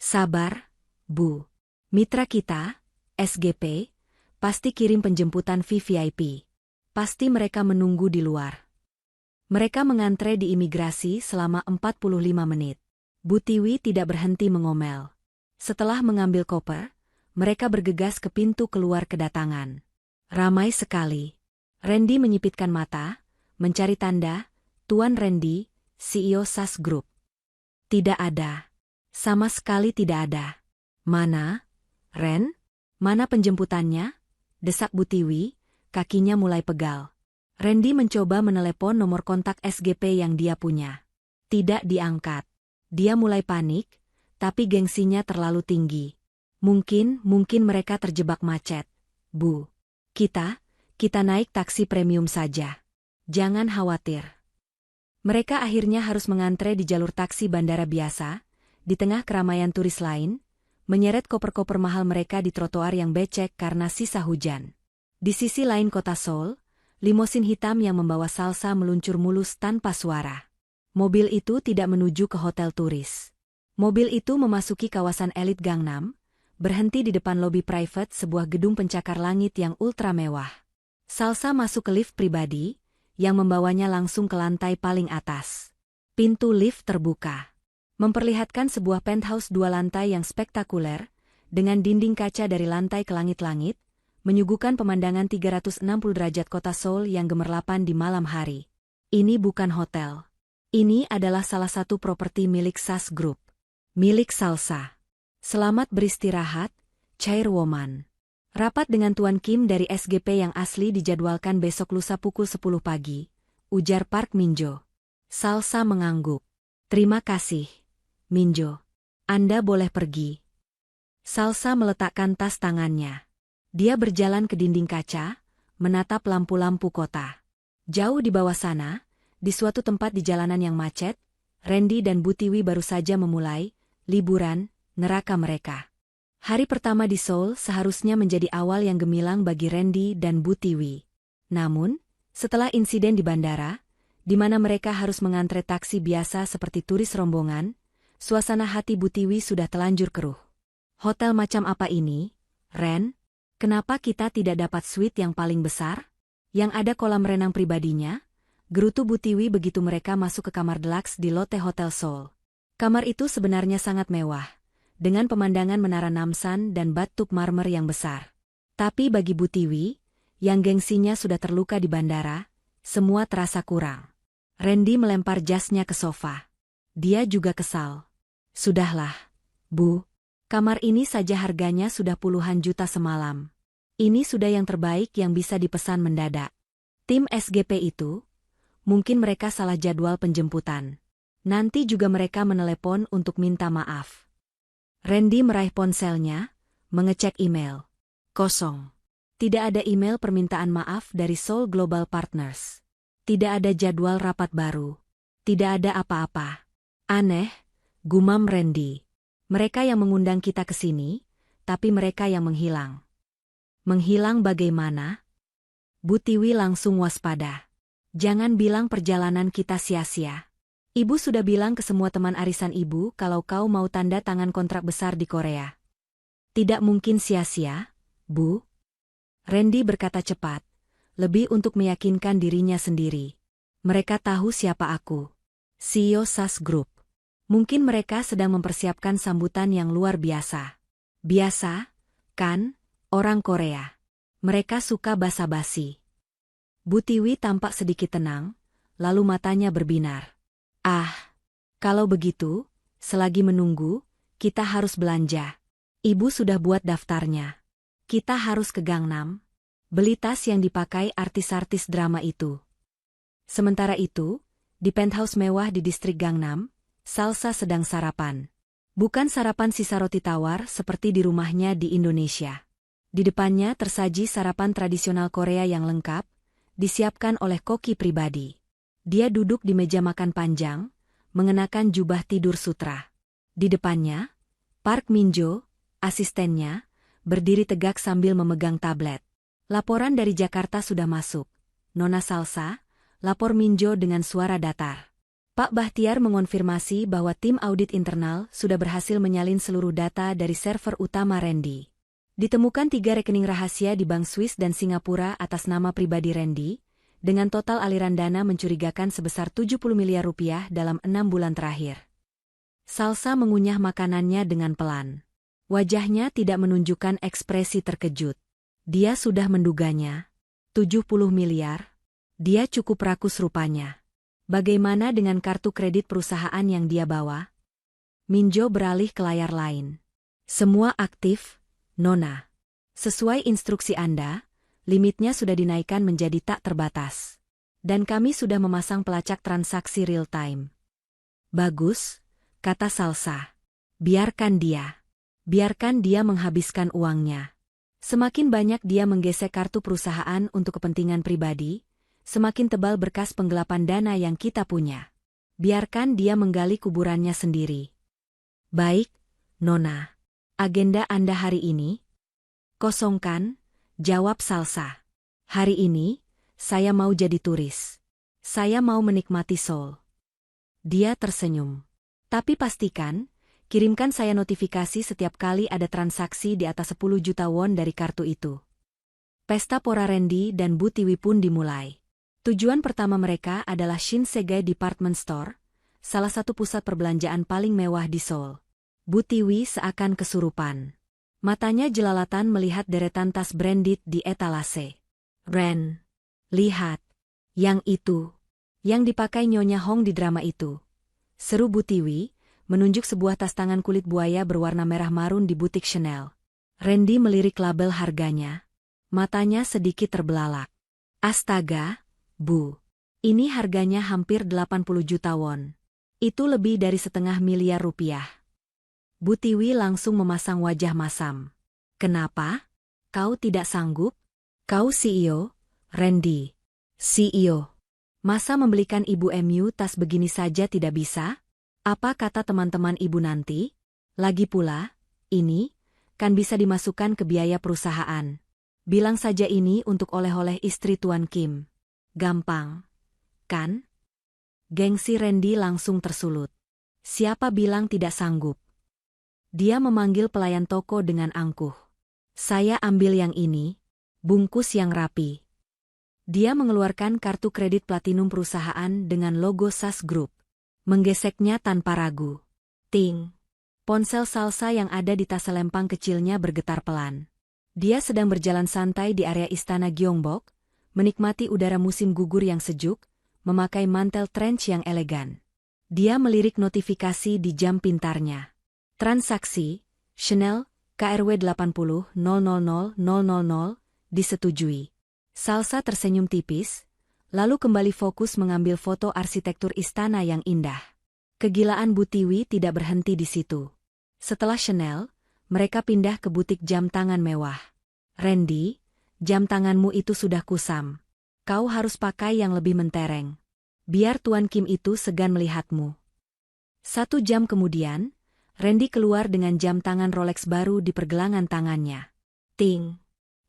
Sabar, Bu. Mitra kita, SGP, pasti kirim penjemputan VVIP. Pasti mereka menunggu di luar. Mereka mengantre di imigrasi selama 45 menit. Bu Tiwi tidak berhenti mengomel. Setelah mengambil koper, mereka bergegas ke pintu keluar kedatangan. Ramai sekali. Randy menyipitkan mata, mencari tanda, Tuan Randy, CEO SAS Group. Tidak ada. Sama sekali tidak ada. Mana? Ren? Mana penjemputannya? Desak Bu Tiwi, kakinya mulai pegal. Randy mencoba menelepon nomor kontak SGP yang dia punya. Tidak diangkat. Dia mulai panik, tapi gengsinya terlalu tinggi. Mungkin mereka terjebak macet. Bu. Kita naik taksi premium saja. Jangan khawatir. Mereka akhirnya harus mengantre di jalur taksi bandara biasa, di tengah keramaian turis lain, menyeret koper-koper mahal mereka di trotoar yang becek karena sisa hujan. Di sisi lain kota Seoul, limosin hitam yang membawa Salsa meluncur mulus tanpa suara. Mobil itu tidak menuju ke hotel turis. Mobil itu memasuki kawasan elit Gangnam, berhenti di depan lobi private sebuah gedung pencakar langit yang ultra mewah. Salsa masuk ke lift pribadi, yang membawanya langsung ke lantai paling atas. Pintu lift terbuka, memperlihatkan sebuah penthouse 2 lantai yang spektakuler, dengan dinding kaca dari lantai ke langit-langit, menyuguhkan pemandangan 360 derajat kota Seoul yang gemerlapan di malam hari. Ini bukan hotel. Ini adalah salah satu properti milik SAS Group. Milik Salsa. Selamat beristirahat, Chairwoman. Rapat dengan Tuan Kim dari SGP yang asli dijadwalkan besok lusa pukul 10 pagi, ujar Park Minjo. Salsa mengangguk. Terima kasih, Minjo. Anda boleh pergi. Salsa meletakkan tas tangannya. Dia berjalan ke dinding kaca, menatap lampu-lampu kota. Jauh di bawah sana, di suatu tempat di jalanan yang macet, Randy dan Bu Tiwi baru saja memulai liburan neraka mereka. Hari pertama di Seoul seharusnya menjadi awal yang gemilang bagi Randy dan Bu Tiwi. Namun, setelah insiden di bandara, di mana mereka harus mengantre taksi biasa seperti turis rombongan, suasana hati Bu Tiwi sudah telanjur keruh. Hotel macam apa ini, Ren? Kenapa kita tidak dapat suite yang paling besar? Yang ada kolam renang pribadinya? Gerutu Bu Tiwi begitu mereka masuk ke kamar deluxe di Lotte Hotel Seoul. Kamar itu sebenarnya sangat mewah, dengan pemandangan menara Namsan dan bathtub marmer yang besar. Tapi bagi Bu Tiwi, yang gengsinya sudah terluka di bandara, semua terasa kurang. Randy melempar jasnya ke sofa. Dia juga kesal. Sudahlah, Bu. Kamar ini saja harganya sudah puluhan juta semalam. Ini sudah yang terbaik yang bisa dipesan mendadak. Tim SGP itu, mungkin mereka salah jadwal penjemputan. Nanti juga mereka menelepon untuk minta maaf. Randy meraih ponselnya, mengecek email. Kosong. Tidak ada email permintaan maaf dari Seoul Global Partners. Tidak ada jadwal rapat baru. Tidak ada apa-apa. Aneh, gumam Randy. Mereka yang mengundang kita ke sini, tapi mereka yang menghilang. Menghilang bagaimana? Bu Tiwi langsung waspada. Jangan bilang perjalanan kita sia-sia. Ibu sudah bilang ke semua teman arisan ibu kalau kau mau tanda tangan kontrak besar di Korea. Tidak mungkin sia-sia, Bu. Randy berkata cepat, lebih untuk meyakinkan dirinya sendiri. Mereka tahu siapa aku. CEO SAS Group. Mungkin mereka sedang mempersiapkan sambutan yang luar biasa. Biasa, kan, orang Korea. Mereka suka basa-basi. Bu Tiwi tampak sedikit tenang, lalu matanya berbinar. Kalau begitu, selagi menunggu, kita harus belanja. Ibu sudah buat daftarnya. Kita harus ke Gangnam, beli tas yang dipakai artis-artis drama itu. Sementara itu, di penthouse mewah di distrik Gangnam, Salsa sedang sarapan. Bukan sarapan sisa roti tawar seperti di rumahnya di Indonesia. Di depannya tersaji sarapan tradisional Korea yang lengkap, disiapkan oleh koki pribadi. Dia duduk di meja makan panjang, mengenakan jubah tidur sutra. Di depannya, Park Min-jo, asistennya, berdiri tegak sambil memegang tablet. Laporan dari Jakarta sudah masuk. Nona Salsa, lapor Min-jo dengan suara datar. Pak Bahtiar mengonfirmasi bahwa tim audit internal sudah berhasil menyalin seluruh data dari server utama Randy. Ditemukan 3 rekening rahasia di Bank Swiss dan Singapura atas nama pribadi Randy, dengan total aliran dana mencurigakan sebesar 70 miliar rupiah dalam 6 bulan terakhir. Salsa mengunyah makanannya dengan pelan. Wajahnya tidak menunjukkan ekspresi terkejut. Dia sudah menduganya. 70 miliar? Dia cukup rakus rupanya. Bagaimana dengan kartu kredit perusahaan yang dia bawa? Min-jo beralih ke layar lain. Semua aktif, Nona. Sesuai instruksi Anda, limitnya sudah dinaikkan menjadi tak terbatas. Dan kami sudah memasang pelacak transaksi real time. Bagus, kata Salsa. Biarkan dia. Biarkan dia menghabiskan uangnya. Semakin banyak dia menggesek kartu perusahaan untuk kepentingan pribadi, semakin tebal berkas penggelapan dana yang kita punya. Biarkan dia menggali kuburannya sendiri. Baik, Nona. Agenda Anda hari ini? Kosongkan, jawab Salsa. Hari ini, saya mau jadi turis. Saya mau menikmati Seoul. Dia tersenyum. Tapi pastikan, kirimkan saya notifikasi setiap kali ada transaksi di atas 10 juta won dari kartu itu. Pesta pora Randy dan Bu Tiwi pun dimulai. Tujuan pertama mereka adalah Shinsegae Department Store, salah satu pusat perbelanjaan paling mewah di Seoul. Bu Tiwi seakan kesurupan. Matanya jelalatan melihat deretan tas branded di etalase. Ren, lihat. Yang itu. Yang dipakai Nyonya Hong di drama itu. Seru Bu Tiwi, menunjuk sebuah tas tangan kulit buaya berwarna merah marun di butik Chanel. Randy melirik label harganya. Matanya sedikit terbelalak. Astaga, Bu. Ini harganya hampir 80 juta won. Itu lebih dari 1,5 miliar rupiah. Bu Tiwi langsung memasang wajah masam. Kenapa? Kau tidak sanggup? Kau CEO, Randy. CEO. Masa membelikan ibu MU tas begini saja tidak bisa? Apa kata teman-teman ibu nanti? Lagi pula, ini kan bisa dimasukkan ke biaya perusahaan. Bilang saja ini untuk oleh-oleh istri Tuan Kim. Gampang, kan? Gengsi Randy langsung tersulut. Siapa bilang tidak sanggup? Dia memanggil pelayan toko dengan angkuh. Saya ambil yang ini, bungkus yang rapi. Dia mengeluarkan kartu kredit platinum perusahaan dengan logo SAS Group. Menggeseknya tanpa ragu. Ting. Ponsel Salsa yang ada di tas selempang kecilnya bergetar pelan. Dia sedang berjalan santai di area istana Gyeongbok, menikmati udara musim gugur yang sejuk, memakai mantel trench yang elegan. Dia melirik notifikasi di jam pintarnya. Transaksi, Chanel, KRW 80.000.000 disetujui. Salsa tersenyum tipis, lalu kembali fokus mengambil foto arsitektur istana yang indah. Kegilaan Bu Tiwi tidak berhenti di situ. Setelah Chanel, mereka pindah ke butik jam tangan mewah. Randy, jam tanganmu itu sudah kusam. Kau harus pakai yang lebih mentereng. Biar Tuan Kim itu segan melihatmu. 1 jam kemudian, Randy keluar dengan jam tangan Rolex baru di pergelangan tangannya. Ting.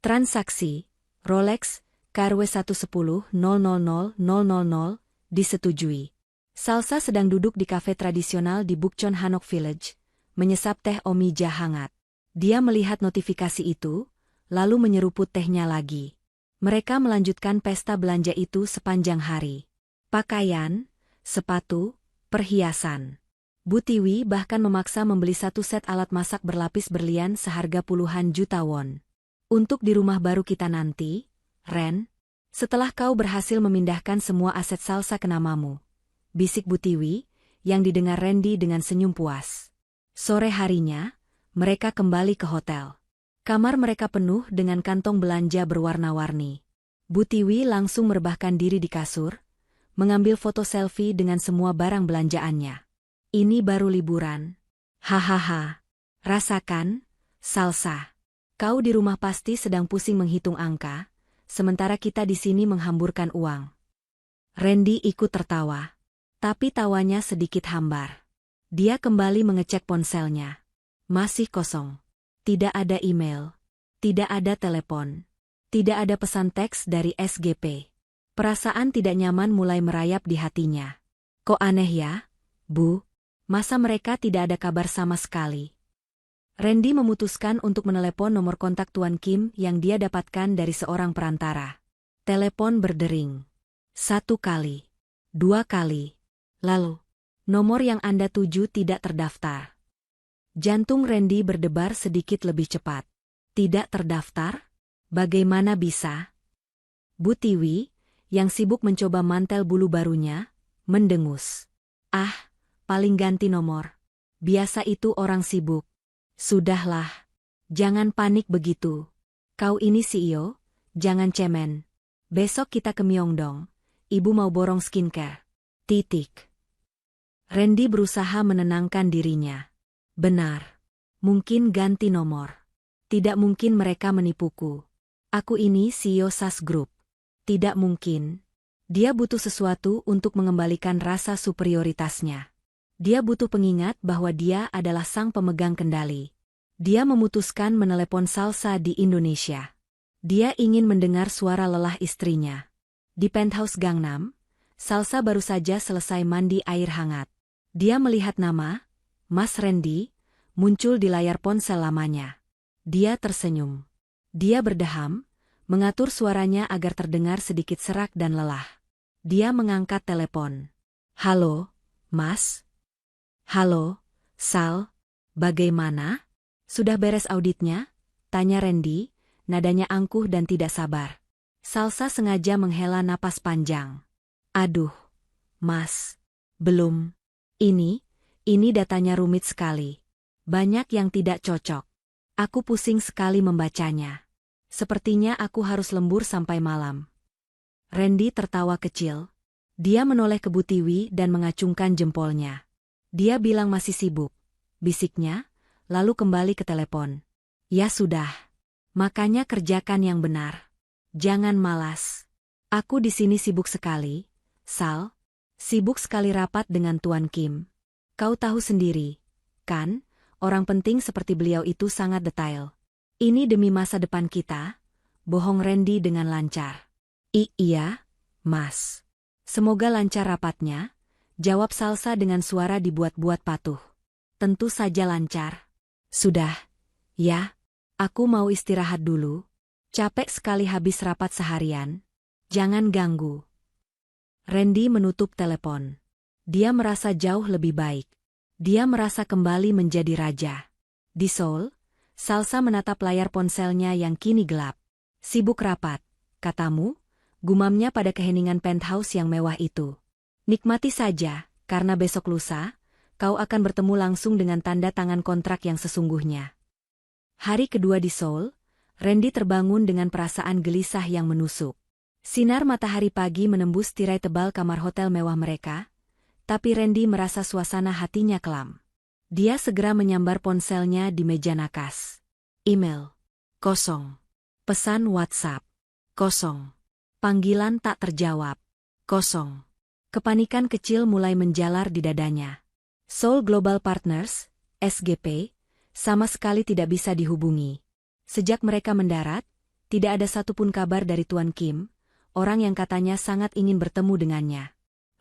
Transaksi, Rolex, KRW 110.000.000 disetujui. Salsa sedang duduk di kafe tradisional di Bukchon Hanok Village, menyesap teh omija hangat. Dia melihat notifikasi itu, lalu menyeruput tehnya lagi. Mereka melanjutkan pesta belanja itu sepanjang hari. Pakaian, sepatu, perhiasan. Bu Tiwi bahkan memaksa membeli 1 set alat masak berlapis berlian seharga puluhan juta won. Untuk di rumah baru kita nanti, Ren, setelah kau berhasil memindahkan semua aset Salsa ke namamu, bisik Bu Tiwi, yang didengar Randy dengan senyum puas. Sore harinya, mereka kembali ke hotel. Kamar mereka penuh dengan kantong belanja berwarna-warni. Bu Tiwi langsung merebahkan diri di kasur, mengambil foto selfie dengan semua barang belanjaannya. Ini baru liburan. Hahaha. Rasakan, Salsa. Kau di rumah pasti sedang pusing menghitung angka, sementara kita di sini menghamburkan uang. Randy ikut tertawa. Tapi tawanya sedikit hambar. Dia kembali mengecek ponselnya. Masih kosong. Tidak ada email. Tidak ada telepon. Tidak ada pesan teks dari SGP. Perasaan tidak nyaman mulai merayap di hatinya. Kok aneh ya, Bu? Masa mereka tidak ada kabar sama sekali? Randy memutuskan untuk menelepon nomor kontak Tuan Kim yang dia dapatkan dari seorang perantara. Telepon berdering. 1 kali. 2 kali. Lalu, nomor yang Anda tuju tidak terdaftar. Jantung Randy berdebar sedikit lebih cepat. Tidak terdaftar? Bagaimana bisa? Bu Tiwi, yang sibuk mencoba mantel bulu barunya, mendengus. Ah, paling ganti nomor. Biasa itu orang sibuk. Sudahlah. Jangan panik begitu. Kau ini CEO, jangan cemen. Besok kita ke Myeongdong. Ibu mau borong skincare. Titik. Randy berusaha menenangkan dirinya. Benar. Mungkin ganti nomor. Tidak mungkin mereka menipuku. Aku ini CEO SAS Group. Tidak mungkin. Dia butuh sesuatu untuk mengembalikan rasa superioritasnya. Dia butuh pengingat bahwa dia adalah sang pemegang kendali. Dia memutuskan menelepon Salsa di Indonesia. Dia ingin mendengar suara lelah istrinya. Di penthouse Gangnam, Salsa baru saja selesai mandi air hangat. Dia melihat nama, Mas Randy, muncul di layar ponsel lamanya. Dia tersenyum. Dia berdeham, mengatur suaranya agar terdengar sedikit serak dan lelah. Dia mengangkat telepon. Halo, Mas? Halo, Sal, bagaimana? Sudah beres auditnya? Tanya Randy, nadanya angkuh dan tidak sabar. Salsa sengaja menghela napas panjang. Aduh, Mas. Belum. Ini datanya rumit sekali. Banyak yang tidak cocok. Aku pusing sekali membacanya. Sepertinya aku harus lembur sampai malam. Randy tertawa kecil. Dia menoleh ke Bu Tiwi dan mengacungkan jempolnya. Dia bilang masih sibuk, bisiknya, lalu kembali ke telepon. Ya sudah. Makanya kerjakan yang benar. Jangan malas. Aku di sini sibuk sekali, Sal, sibuk sekali rapat dengan Tuan Kim. Kau tahu sendiri, kan, orang penting seperti beliau itu sangat detail. Ini demi masa depan kita, bohong Randy dengan lancar. Iya, Mas. Semoga lancar rapatnya, jawab Salsa dengan suara dibuat-buat patuh. Tentu saja lancar. Sudah, ya. Aku mau istirahat dulu. Capek sekali habis rapat seharian. Jangan ganggu. Randy menutup telepon. Dia merasa jauh lebih baik. Dia merasa kembali menjadi raja. Di Seoul, Salsa menatap layar ponselnya yang kini gelap. Sibuk rapat, katamu? Gumamnya pada keheningan penthouse yang mewah itu. Nikmati saja, karena besok lusa, kau akan bertemu langsung dengan tanda tangan kontrak yang sesungguhnya. Hari kedua di Seoul, Randy terbangun dengan perasaan gelisah yang menusuk. Sinar matahari pagi menembus tirai tebal kamar hotel mewah mereka, tapi Randy merasa suasana hatinya kelam. Dia segera menyambar ponselnya di meja nakas. Email. Kosong. Pesan WhatsApp. Kosong. Panggilan tak terjawab. Kosong. Kepanikan kecil mulai menjalar di dadanya. Seoul Global Partners, SGP, sama sekali tidak bisa dihubungi. Sejak mereka mendarat, tidak ada satupun kabar dari Tuan Kim, orang yang katanya sangat ingin bertemu dengannya.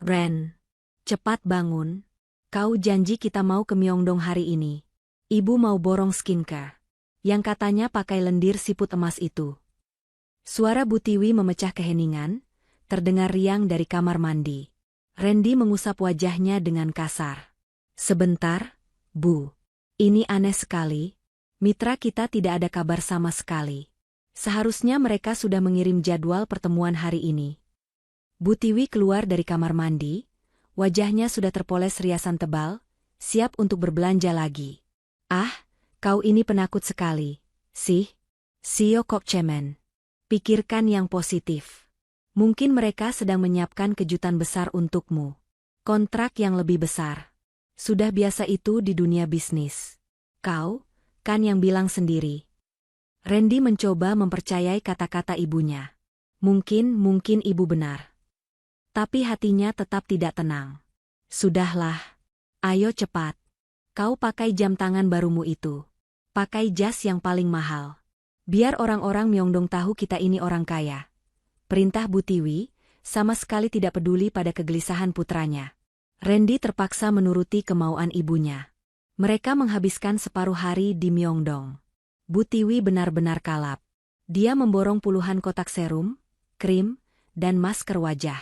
Ren, cepat bangun. Kau janji kita mau ke Myeongdong hari ini. Ibu mau borong skincare. Yang katanya pakai lendir siput emas itu. Suara Bu Tiwi memecah keheningan, terdengar riang dari kamar mandi. Randy mengusap wajahnya dengan kasar. Sebentar, Bu. Ini aneh sekali. Mitra kita tidak ada kabar sama sekali. Seharusnya mereka sudah mengirim jadwal pertemuan hari ini. Bu Tiwi keluar dari kamar mandi, wajahnya sudah terpoles riasan tebal, siap untuk berbelanja lagi. Ah, kau ini penakut sekali, Sio Kok Cemen. Pikirkan yang positif. Mungkin mereka sedang menyiapkan kejutan besar untukmu. Kontrak yang lebih besar. Sudah biasa itu di dunia bisnis. Kau, kan yang bilang sendiri. Randy mencoba mempercayai kata-kata ibunya. Mungkin ibu benar. Tapi hatinya tetap tidak tenang. Sudahlah. Ayo cepat. Kau pakai jam tangan barumu itu. Pakai jas yang paling mahal. Biar orang-orang Myeongdong tahu kita ini orang kaya. Perintah Bu Tiwi, sama sekali tidak peduli pada kegelisahan putranya. Randy terpaksa menuruti kemauan ibunya. Mereka menghabiskan separuh hari di Myeongdong. Bu Tiwi benar-benar kalap. Dia memborong puluhan kotak serum, krim, dan masker wajah.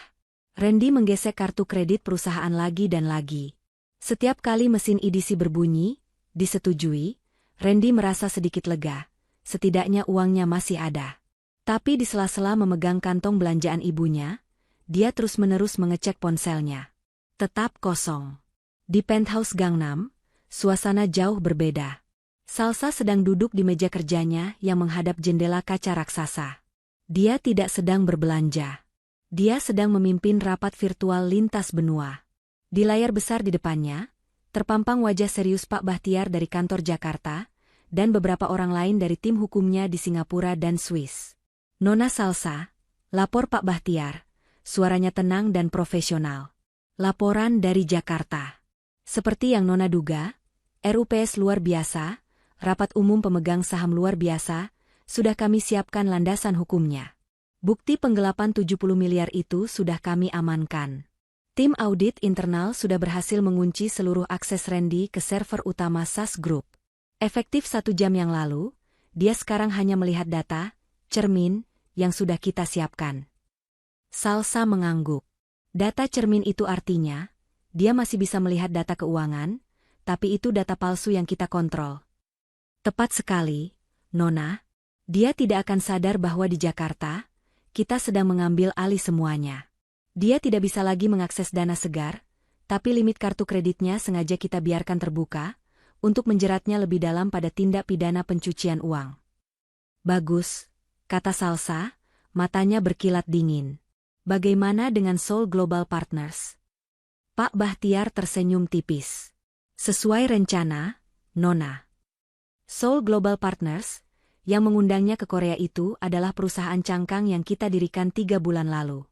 Randy menggesek kartu kredit perusahaan lagi dan lagi. Setiap kali mesin edisi berbunyi, disetujui, Randy merasa sedikit lega. Setidaknya uangnya masih ada. Tapi di sela-sela memegang kantong belanjaan ibunya, dia terus-menerus mengecek ponselnya. Tetap kosong. Di penthouse Gangnam, suasana jauh berbeda. Salsa sedang duduk di meja kerjanya yang menghadap jendela kaca raksasa. Dia tidak sedang berbelanja. Dia sedang memimpin rapat virtual lintas benua. Di layar besar di depannya, terpampang wajah serius Pak Bahtiar dari kantor Jakarta, dan beberapa orang lain dari tim hukumnya di Singapura dan Swiss. Nona Salsa, lapor Pak Bahtiar, suaranya tenang dan profesional. Laporan dari Jakarta. Seperti yang Nona duga, RUPS luar biasa, Rapat Umum Pemegang Saham luar biasa, sudah kami siapkan landasan hukumnya. Bukti penggelapan 70 miliar itu sudah kami amankan. Tim audit internal sudah berhasil mengunci seluruh akses Randy ke server utama SAS Group. Efektif 1 jam yang lalu, dia sekarang hanya melihat data, cermin, yang sudah kita siapkan. Salsa mengangguk. Data cermin itu artinya, dia masih bisa melihat data keuangan, tapi itu data palsu yang kita kontrol. Tepat sekali, Nona. Dia tidak akan sadar bahwa di Jakarta, kita sedang mengambil alih semuanya. Dia tidak bisa lagi mengakses dana segar, tapi limit kartu kreditnya sengaja kita biarkan terbuka, untuk menjeratnya lebih dalam pada tindak pidana pencucian uang. Bagus, kata Salsa, matanya berkilat dingin. Bagaimana dengan Seoul Global Partners? Pak Bahtiar tersenyum tipis. Sesuai rencana, Nona. Seoul Global Partners, yang mengundangnya ke Korea itu adalah perusahaan cangkang yang kita dirikan 3 bulan lalu.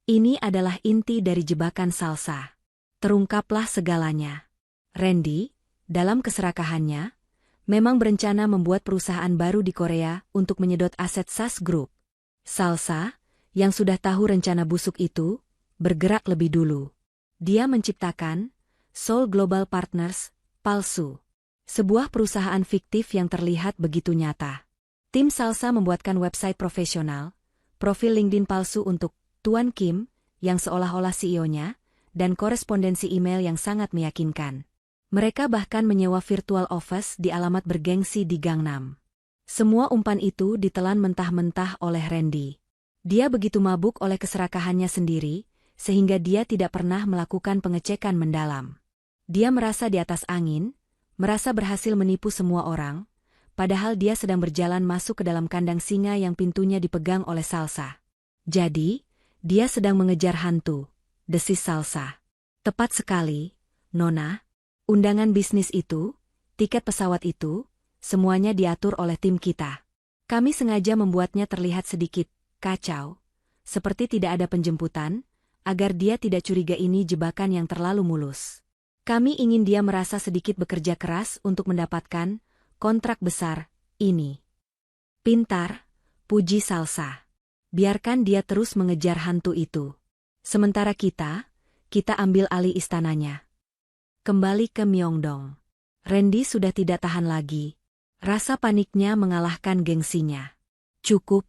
Ini adalah inti dari jebakan Salsa. Terungkaplah segalanya. Randy, dalam keserakahannya, memang berencana membuat perusahaan baru di Korea untuk menyedot aset SAS Group. Salsa, yang sudah tahu rencana busuk itu, bergerak lebih dulu. Dia menciptakan Seoul Global Partners, palsu. Sebuah perusahaan fiktif yang terlihat begitu nyata. Tim Salsa membuatkan website profesional, profil LinkedIn palsu untuk Tuan Kim, yang seolah-olah CEO-nya, dan korespondensi email yang sangat meyakinkan. Mereka bahkan menyewa virtual office di alamat bergengsi di Gangnam. Semua umpan itu ditelan mentah-mentah oleh Randy. Dia begitu mabuk oleh keserakahannya sendiri, sehingga dia tidak pernah melakukan pengecekan mendalam. Dia merasa di atas angin, merasa berhasil menipu semua orang, padahal dia sedang berjalan masuk ke dalam kandang singa yang pintunya dipegang oleh Salsa. Jadi, dia sedang mengejar hantu, desis Salsa. Tepat sekali, Nona. Undangan bisnis itu, tiket pesawat itu, semuanya diatur oleh tim kita. Kami sengaja membuatnya terlihat sedikit kacau, seperti tidak ada penjemputan, agar dia tidak curiga ini jebakan yang terlalu mulus. Kami ingin dia merasa sedikit bekerja keras untuk mendapatkan kontrak besar ini. Pintar, puji Salsa. Biarkan dia terus mengejar hantu itu. Sementara kita ambil alih istananya. Kembali ke Myeongdong. Randy sudah tidak tahan lagi. Rasa paniknya mengalahkan gengsinya. Cukup,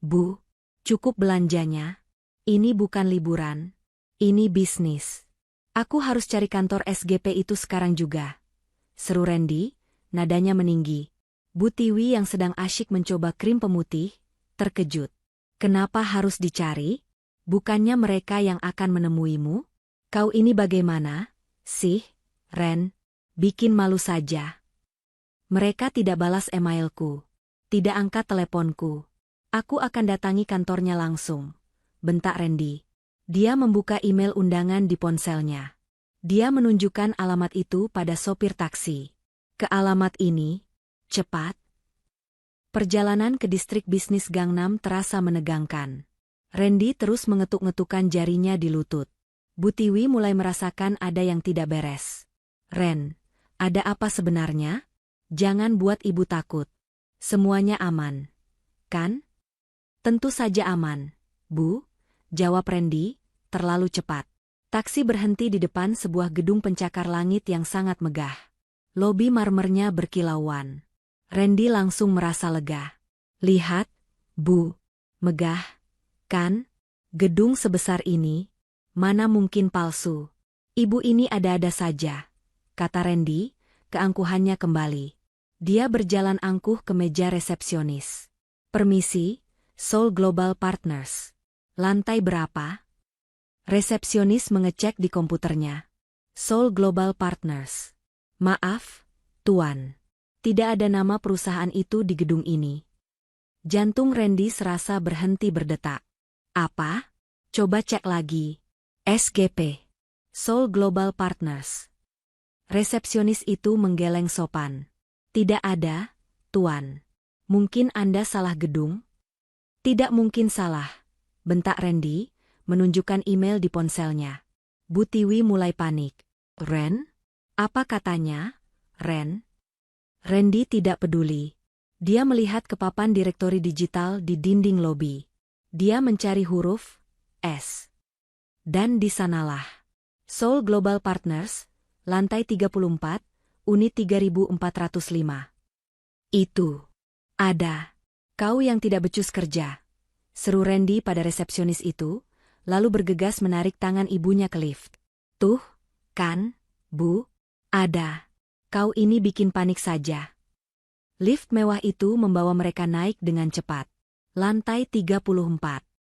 Bu. Cukup belanjanya. Ini bukan liburan. Ini bisnis. Aku harus cari kantor SGP itu sekarang juga. Seru Randy, nadanya meninggi. Bu Tiwi yang sedang asyik mencoba krim pemutih, terkejut. Kenapa harus dicari? Bukannya mereka yang akan menemuimu? Kau ini bagaimana, sih, Ren? Bikin malu saja. Mereka tidak balas emailku. Tidak angkat teleponku. Aku akan datangi kantornya langsung. Bentak Randy. Dia membuka email undangan di ponselnya. Dia menunjukkan alamat itu pada sopir taksi. Ke alamat ini, cepat. Perjalanan ke distrik bisnis Gangnam terasa menegangkan. Randy terus mengetuk-ngetukkan jarinya di lutut. Bu Tiwi mulai merasakan ada yang tidak beres. Ren, ada apa sebenarnya? Jangan buat ibu takut. Semuanya aman, kan? Tentu saja aman, Bu, jawab Randy, terlalu cepat. Taksi berhenti di depan sebuah gedung pencakar langit yang sangat megah. Lobi marmernya berkilauan. Randy langsung merasa lega. Lihat, Bu, megah, kan? Gedung sebesar ini, mana mungkin palsu? Ibu ini ada-ada saja, kata Randy, keangkuhannya kembali. Dia berjalan angkuh ke meja resepsionis. Permisi, Seoul Global Partners. Lantai berapa? Resepsionis mengecek di komputernya. Seoul Global Partners. Maaf, Tuan. Tidak ada nama perusahaan itu di gedung ini. Jantung Randy serasa berhenti berdetak. Apa? Coba cek lagi. SGP. Seoul Global Partners. Resepsionis itu menggeleng sopan. Tidak ada, Tuan. Mungkin Anda salah gedung? Tidak mungkin salah, bentak Randy, menunjukkan email di ponselnya. Bu Tiwi mulai panik. Ren? Apa katanya, Ren? Randy tidak peduli. Dia melihat ke papan direktori digital di dinding lobi. Dia mencari huruf S. Dan di sanalah. Seoul Global Partners, lantai 34, unit 3405. Itu. Ada. Kau yang tidak becus kerja. Seru Randy pada resepsionis itu, lalu bergegas menarik tangan ibunya ke lift. Tuh, kan, Bu? Ada. Kau ini bikin panik saja. Lift mewah itu membawa mereka naik dengan cepat. Lantai 34.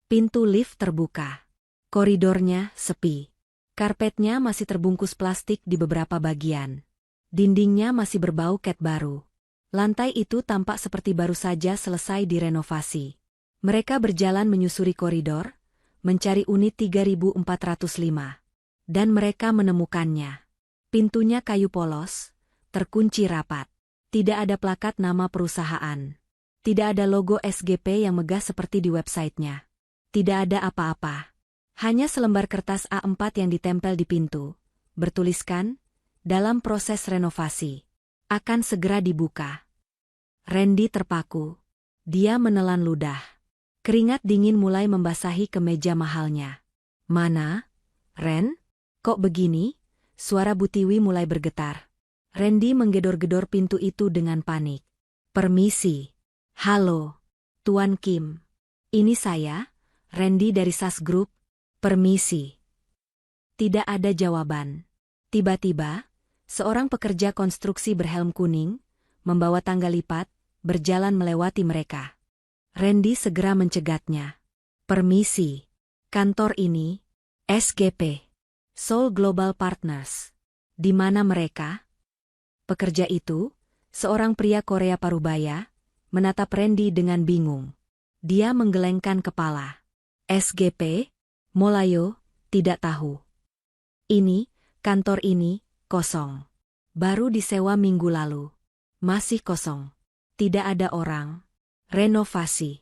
Pintu lift terbuka. Koridornya sepi. Karpetnya masih terbungkus plastik di beberapa bagian. Dindingnya masih berbau cat baru. Lantai itu tampak seperti baru saja selesai direnovasi. Mereka berjalan menyusuri koridor, mencari unit 3405. Dan mereka menemukannya. Pintunya kayu polos, terkunci rapat. Tidak ada plakat nama perusahaan. Tidak ada logo SGP yang megah seperti di websitenya. Tidak ada apa-apa. Hanya selembar kertas A4 yang ditempel di pintu, bertuliskan, dalam proses renovasi. Akan segera dibuka. Randy terpaku. Dia menelan ludah. Keringat dingin mulai membasahi kemeja mahalnya. Mana? Ren? Kok begini? Suara Bu Tiwi mulai bergetar. Randy menggedor-gedor pintu itu dengan panik. Permisi. Halo, Tuan Kim. Ini saya, Randy dari SAS Group. Permisi. Tidak ada jawaban. Tiba-tiba, seorang pekerja konstruksi berhelm kuning, membawa tangga lipat, berjalan melewati mereka. Randy segera mencegatnya. Permisi. Kantor ini, SGP. Seoul Global Partners. Di mana mereka? Pekerja itu, seorang pria Korea Parubaya, menatap Randy dengan bingung. Dia menggelengkan kepala. SGP? Molayo, tidak tahu. Ini, kantor ini, kosong. Baru disewa minggu lalu. Masih kosong. Tidak ada orang. Renovasi.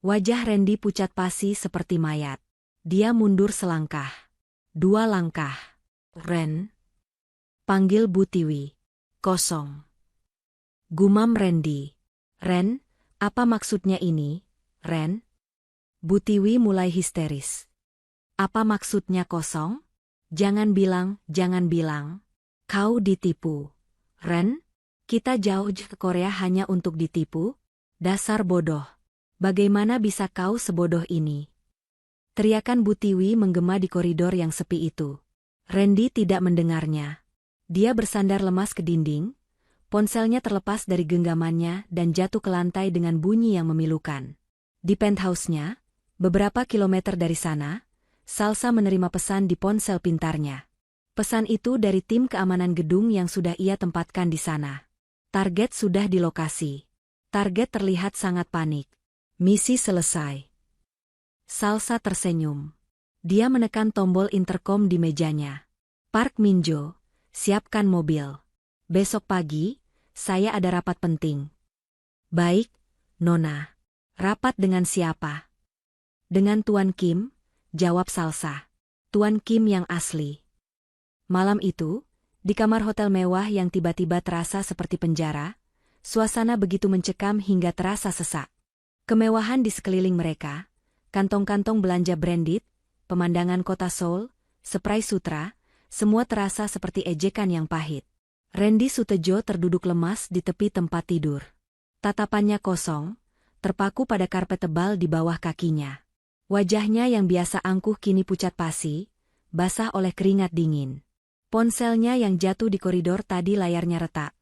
Wajah Randy pucat pasi seperti mayat. Dia mundur selangkah. 2 langkah. Ren? Panggil Bu Tiwi. Kosong. Gumam Randy. Ren, apa maksudnya ini, Ren? Bu Tiwi mulai histeris. Apa maksudnya kosong? Jangan bilang. Kau ditipu. Ren, kita jauh ke Korea hanya untuk ditipu? Dasar bodoh. Bagaimana bisa kau sebodoh ini? Teriakan Bu Tiwi menggema di koridor yang sepi itu. Randy tidak mendengarnya. Dia bersandar lemas ke dinding, ponselnya terlepas dari genggamannya dan jatuh ke lantai dengan bunyi yang memilukan. Di penthouse-nya, beberapa kilometer dari sana, Salsa menerima pesan di ponsel pintarnya. Pesan itu dari tim keamanan gedung yang sudah ia tempatkan di sana. Target sudah di lokasi. Target terlihat sangat panik. Misi selesai. Salsa tersenyum. Dia menekan tombol intercom di mejanya. Park Minjo, siapkan mobil. Besok pagi, saya ada rapat penting. Baik, Nona. Rapat dengan siapa? Dengan Tuan Kim, jawab Salsa. Tuan Kim yang asli. Malam itu, di kamar hotel mewah yang tiba-tiba terasa seperti penjara, suasana begitu mencekam hingga terasa sesak. Kemewahan di sekeliling mereka, kantong-kantong belanja branded, pemandangan kota Seoul, spray sutra, semua terasa seperti ejekan yang pahit. Randy Sutejo terduduk lemas di tepi tempat tidur. Tatapannya kosong, terpaku pada karpet tebal di bawah kakinya. Wajahnya yang biasa angkuh kini pucat pasi, basah oleh keringat dingin. Ponselnya yang jatuh di koridor tadi layarnya retak,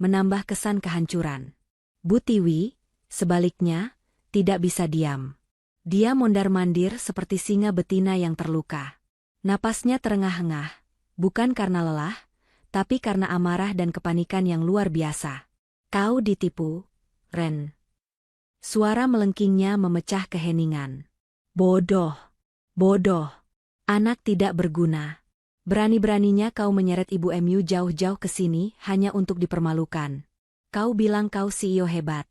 menambah kesan kehancuran. Bu Tiwi, sebaliknya, tidak bisa diam. Dia mondar-mandir seperti singa betina yang terluka. Napasnya terengah-engah. Bukan karena lelah, tapi karena amarah dan kepanikan yang luar biasa. Kau ditipu, Ren. Suara melengkingnya memecah keheningan. Bodoh. Bodoh. Anak tidak berguna. Berani-beraninya kau menyeret Ibu MU jauh-jauh ke sini hanya untuk dipermalukan. Kau bilang kau CEO hebat.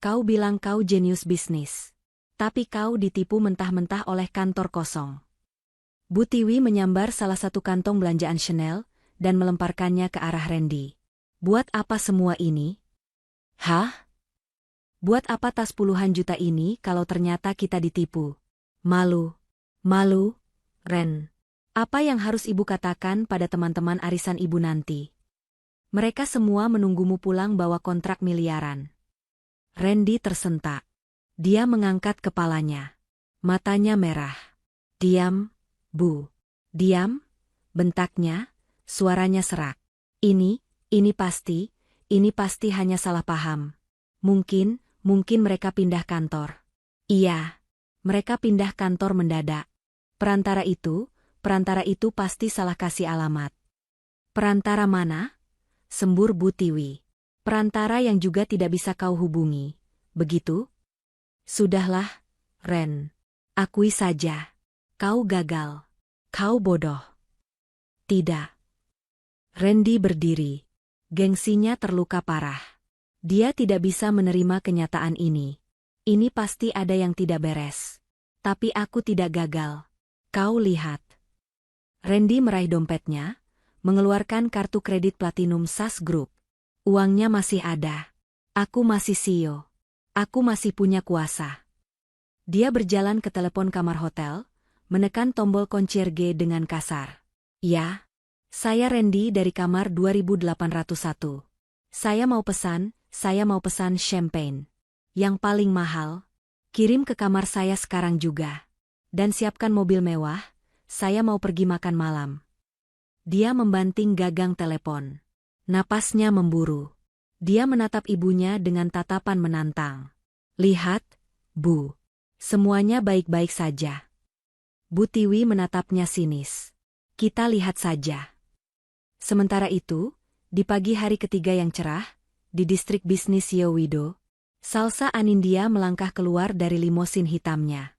Kau bilang kau jenius bisnis. Tapi kau ditipu mentah-mentah oleh kantor kosong. Bu Tiwi menyambar salah satu kantong belanjaan Chanel dan melemparkannya ke arah Randy. Buat apa semua ini? Hah? Buat apa tas puluhan juta ini kalau ternyata kita ditipu? Malu. Malu, Ren. Apa yang harus ibu katakan pada teman-teman arisan ibu nanti? Mereka semua menunggumu pulang bawa kontrak miliaran. Randy tersentak. Dia mengangkat kepalanya. Matanya merah. Diam. Bu. Diam, bentaknya, suaranya serak. Ini pasti hanya salah paham. Mungkin mereka pindah kantor. Iya, mereka pindah kantor mendadak. Perantara itu pasti salah kasih alamat. Perantara mana? Sembur Bu Tiwi. Perantara yang juga tidak bisa kau hubungi. Begitu? Sudahlah, Ren. Akui saja. Kau gagal. Kau bodoh. Tidak. Randy berdiri. Gengsinya terluka parah. Dia tidak bisa menerima kenyataan ini. Ini pasti ada yang tidak beres. Tapi aku tidak gagal. Kau lihat. Randy meraih dompetnya, mengeluarkan kartu kredit platinum SAS Group. Uangnya masih ada. Aku masih CEO. Aku masih punya kuasa. Dia berjalan ke telepon kamar hotel, menekan tombol concierge dengan kasar. Ya, saya Randy dari kamar 2801. Saya mau pesan champagne. Yang paling mahal. Kirim ke kamar saya sekarang juga. Dan siapkan mobil mewah, saya mau pergi makan malam. Dia membanting gagang telepon. Napasnya memburu. Dia menatap ibunya dengan tatapan menantang. Lihat, Bu. Semuanya baik-baik saja. Bu Tiwi menatapnya sinis. Kita lihat saja. Sementara itu, di pagi hari ketiga yang cerah, di distrik bisnis Yowido, Salsa Anindya melangkah keluar dari limosin hitamnya.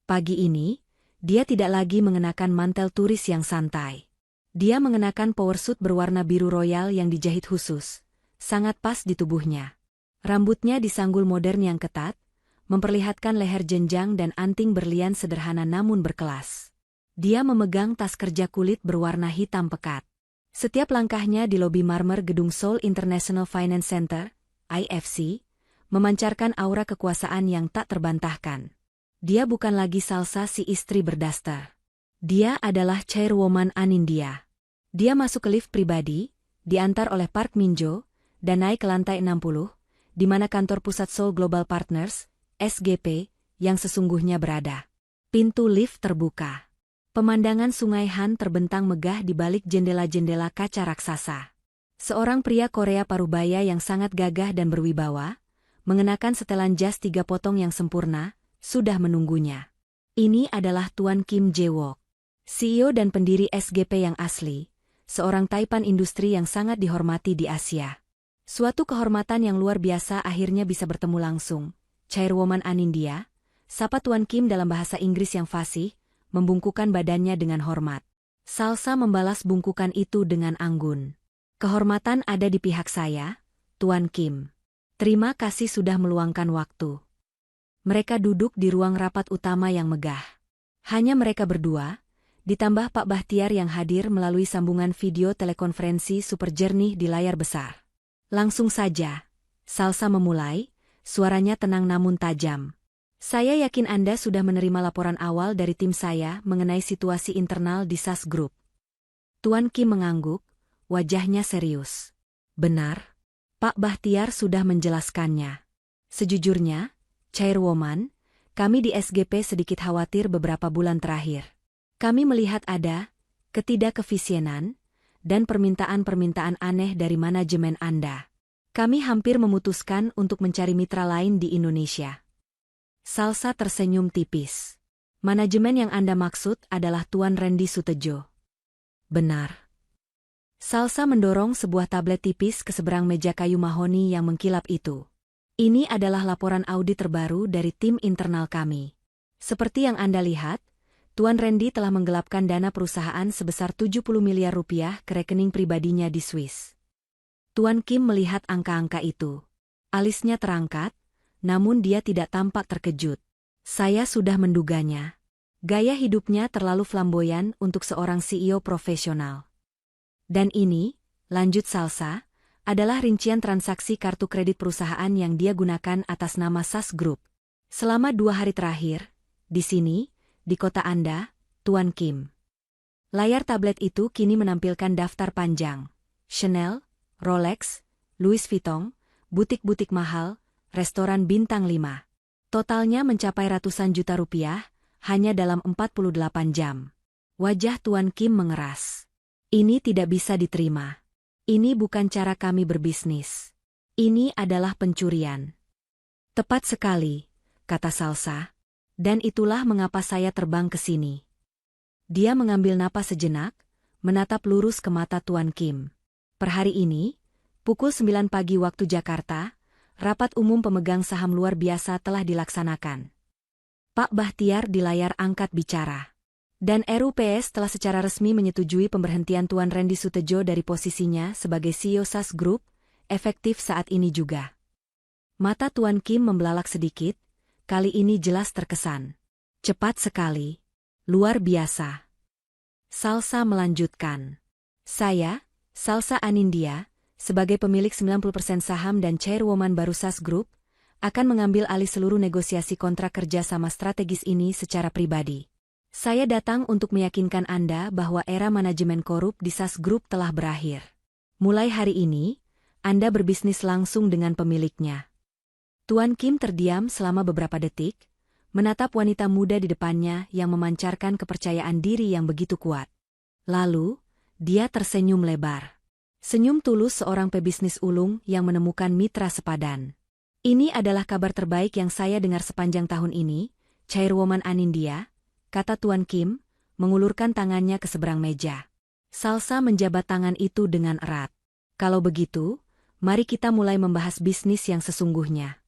Pagi ini, dia tidak lagi mengenakan mantel turis yang santai. Dia mengenakan powersuit berwarna biru royal yang dijahit khusus. Sangat pas di tubuhnya. Rambutnya disanggul modern yang ketat, memperlihatkan leher jenjang dan anting berlian sederhana namun berkelas. Dia memegang tas kerja kulit berwarna hitam pekat. Setiap langkahnya di lobi marmer gedung Seoul International Finance Center, IFC, memancarkan aura kekuasaan yang tak terbantahkan. Dia bukan lagi Salsa si istri berdaster. Dia adalah chairwoman Anindya. Dia masuk ke lift pribadi, diantar oleh Park Minjo, dan naik ke lantai 60, di mana kantor pusat Seoul Global Partners, SGP, yang sesungguhnya berada. Pintu lift terbuka. Pemandangan Sungai Han terbentang megah di balik jendela-jendela kaca raksasa. Seorang pria Korea parubaya yang sangat gagah dan berwibawa, mengenakan setelan jas 3 potong yang sempurna, sudah menunggunya. Ini adalah Tuan Kim Jae-wook, CEO dan pendiri SGP yang asli, seorang taipan industri yang sangat dihormati di Asia. Suatu kehormatan yang luar biasa akhirnya bisa bertemu langsung. Chairwoman Anindya, sapa Tuan Kim dalam bahasa Inggris yang fasih, membungkukkan badannya dengan hormat. Salsa membalas bungkukan itu dengan anggun. Kehormatan ada di pihak saya, Tuan Kim. Terima kasih sudah meluangkan waktu. Mereka duduk di ruang rapat utama yang megah. Hanya mereka berdua, ditambah Pak Bahtiar yang hadir melalui sambungan video telekonferensi super jernih di layar besar. Langsung saja, Salsa memulai, suaranya tenang namun tajam. Saya yakin Anda sudah menerima laporan awal dari tim saya mengenai situasi internal di SAS Group. Tuan Kim mengangguk, wajahnya serius. Benar, Pak Bahtiar sudah menjelaskannya. Sejujurnya, Chairwoman, kami di SGP sedikit khawatir beberapa bulan terakhir. Kami melihat ada ketidakefisienan dan permintaan-permintaan aneh dari manajemen Anda. Kami hampir memutuskan untuk mencari mitra lain di Indonesia. Salsa tersenyum tipis. Manajemen yang Anda maksud adalah Tuan Randy Sutejo. Benar. Salsa mendorong sebuah tablet tipis ke seberang meja kayu mahoni yang mengkilap itu. Ini adalah laporan audit terbaru dari tim internal kami. Seperti yang Anda lihat, Tuan Randy telah menggelapkan dana perusahaan sebesar 70 miliar rupiah ke rekening pribadinya di Swiss. Tuan Kim melihat angka-angka itu. Alisnya terangkat, namun dia tidak tampak terkejut. Saya sudah menduganya. Gaya hidupnya terlalu flamboyan untuk seorang CEO profesional. Dan ini, lanjut Salsa, adalah rincian transaksi kartu kredit perusahaan yang dia gunakan atas nama SAS Group. Selama 2 hari terakhir, di sini, di kota Anda, Tuan Kim. Layar tablet itu kini menampilkan daftar panjang. Chanel, Rolex, Louis Vuitton, butik-butik mahal, restoran bintang 5. Totalnya mencapai ratusan juta rupiah, hanya dalam 48 jam. Wajah Tuan Kim mengeras. Ini tidak bisa diterima. Ini bukan cara kami berbisnis. Ini adalah pencurian. Tepat sekali, kata Salsa. Dan itulah mengapa saya terbang ke sini. Dia mengambil napas sejenak, menatap lurus ke mata Tuan Kim. Per hari ini, pukul 9 pagi waktu Jakarta, rapat umum pemegang saham luar biasa telah dilaksanakan. Pak Bahtiar di layar angkat bicara. Dan RUPS telah secara resmi menyetujui pemberhentian Tuan Randy Sutejo dari posisinya sebagai CEO SAS Group, efektif saat ini juga. Mata Tuan Kim membelalak sedikit, kali ini jelas terkesan. Cepat sekali. Luar biasa. Salsa melanjutkan. Saya, Salsa Anindya, sebagai pemilik 90% saham dan chairwoman Barusas Group, akan mengambil alih seluruh negosiasi kontrak kerja sama strategis ini secara pribadi. Saya datang untuk meyakinkan Anda bahwa era manajemen korup di SAS Group telah berakhir. Mulai hari ini, Anda berbisnis langsung dengan pemiliknya. Tuan Kim terdiam selama beberapa detik, menatap wanita muda di depannya yang memancarkan kepercayaan diri yang begitu kuat. Lalu, dia tersenyum lebar. Senyum tulus seorang pebisnis ulung yang menemukan mitra sepadan. Ini adalah kabar terbaik yang saya dengar sepanjang tahun ini, Chairwoman Anindya, kata Tuan Kim, mengulurkan tangannya ke seberang meja. Salsa menjabat tangan itu dengan erat. Kalau begitu, mari kita mulai membahas bisnis yang sesungguhnya.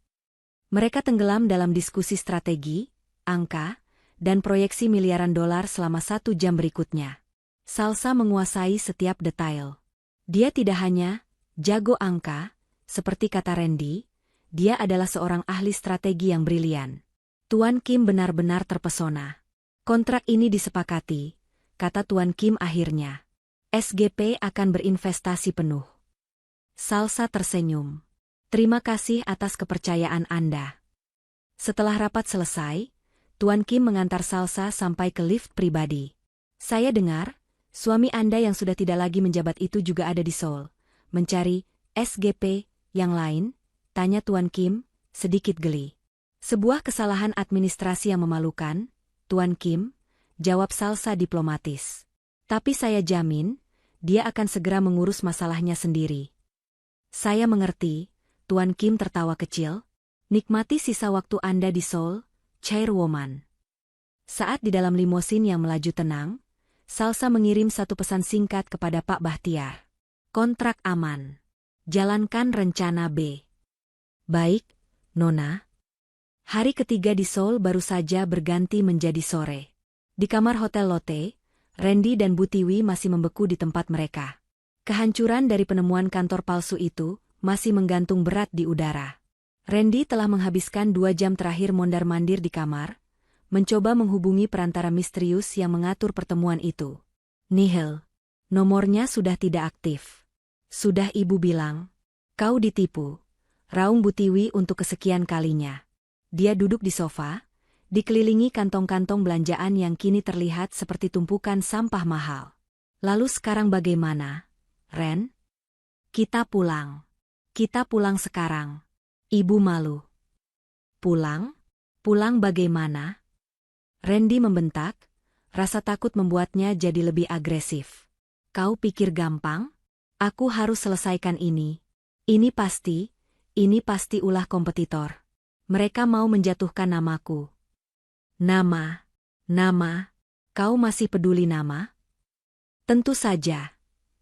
Mereka tenggelam dalam diskusi strategi, angka, dan proyeksi miliaran dolar selama 1 jam berikutnya. Salsa menguasai setiap detail. Dia tidak hanya jago angka, seperti kata Randy, dia adalah seorang ahli strategi yang brilian. Tuan Kim benar-benar terpesona. Kontrak ini disepakati, kata Tuan Kim akhirnya. SGP akan berinvestasi penuh. Salsa tersenyum. Terima kasih atas kepercayaan Anda. Setelah rapat selesai, Tuan Kim mengantar Salsa sampai ke lift pribadi. Saya dengar, suami Anda yang sudah tidak lagi menjabat itu juga ada di Seoul. Mencari SGP yang lain? Tanya Tuan Kim, sedikit geli. Sebuah kesalahan administrasi yang memalukan, Tuan Kim, jawab Salsa diplomatis. Tapi saya jamin, dia akan segera mengurus masalahnya sendiri. Saya mengerti, Tuan Kim tertawa kecil. Nikmati sisa waktu Anda di Seoul, Chairwoman. Saat di dalam limosin yang melaju tenang, Salsa mengirim satu pesan singkat kepada Pak Bahtiar. Kontrak aman. Jalankan rencana B. Baik, Nona. Hari ketiga di Seoul baru saja berganti menjadi sore. Di kamar Hotel Lotte, Randy dan Bu Tiwi masih membeku di tempat mereka. Kehancuran dari penemuan kantor palsu itu masih menggantung berat di udara. Randy telah menghabiskan 2 jam terakhir mondar-mandir di kamar, mencoba menghubungi perantara misterius yang mengatur pertemuan itu. Nihil. Nomornya sudah tidak aktif. Sudah ibu bilang. Kau ditipu. Raung Bu Tiwi untuk kesekian kalinya. Dia duduk di sofa, dikelilingi kantong-kantong belanjaan yang kini terlihat seperti tumpukan sampah mahal. Lalu sekarang bagaimana, Ren? Kita pulang. Kita pulang sekarang. Ibu malu. Pulang? Pulang bagaimana? Randy membentak, rasa takut membuatnya jadi lebih agresif. Kau pikir gampang? Aku harus selesaikan ini. Ini pasti ulah kompetitor. Mereka mau menjatuhkan namaku. Nama. Kau masih peduli nama? Tentu saja.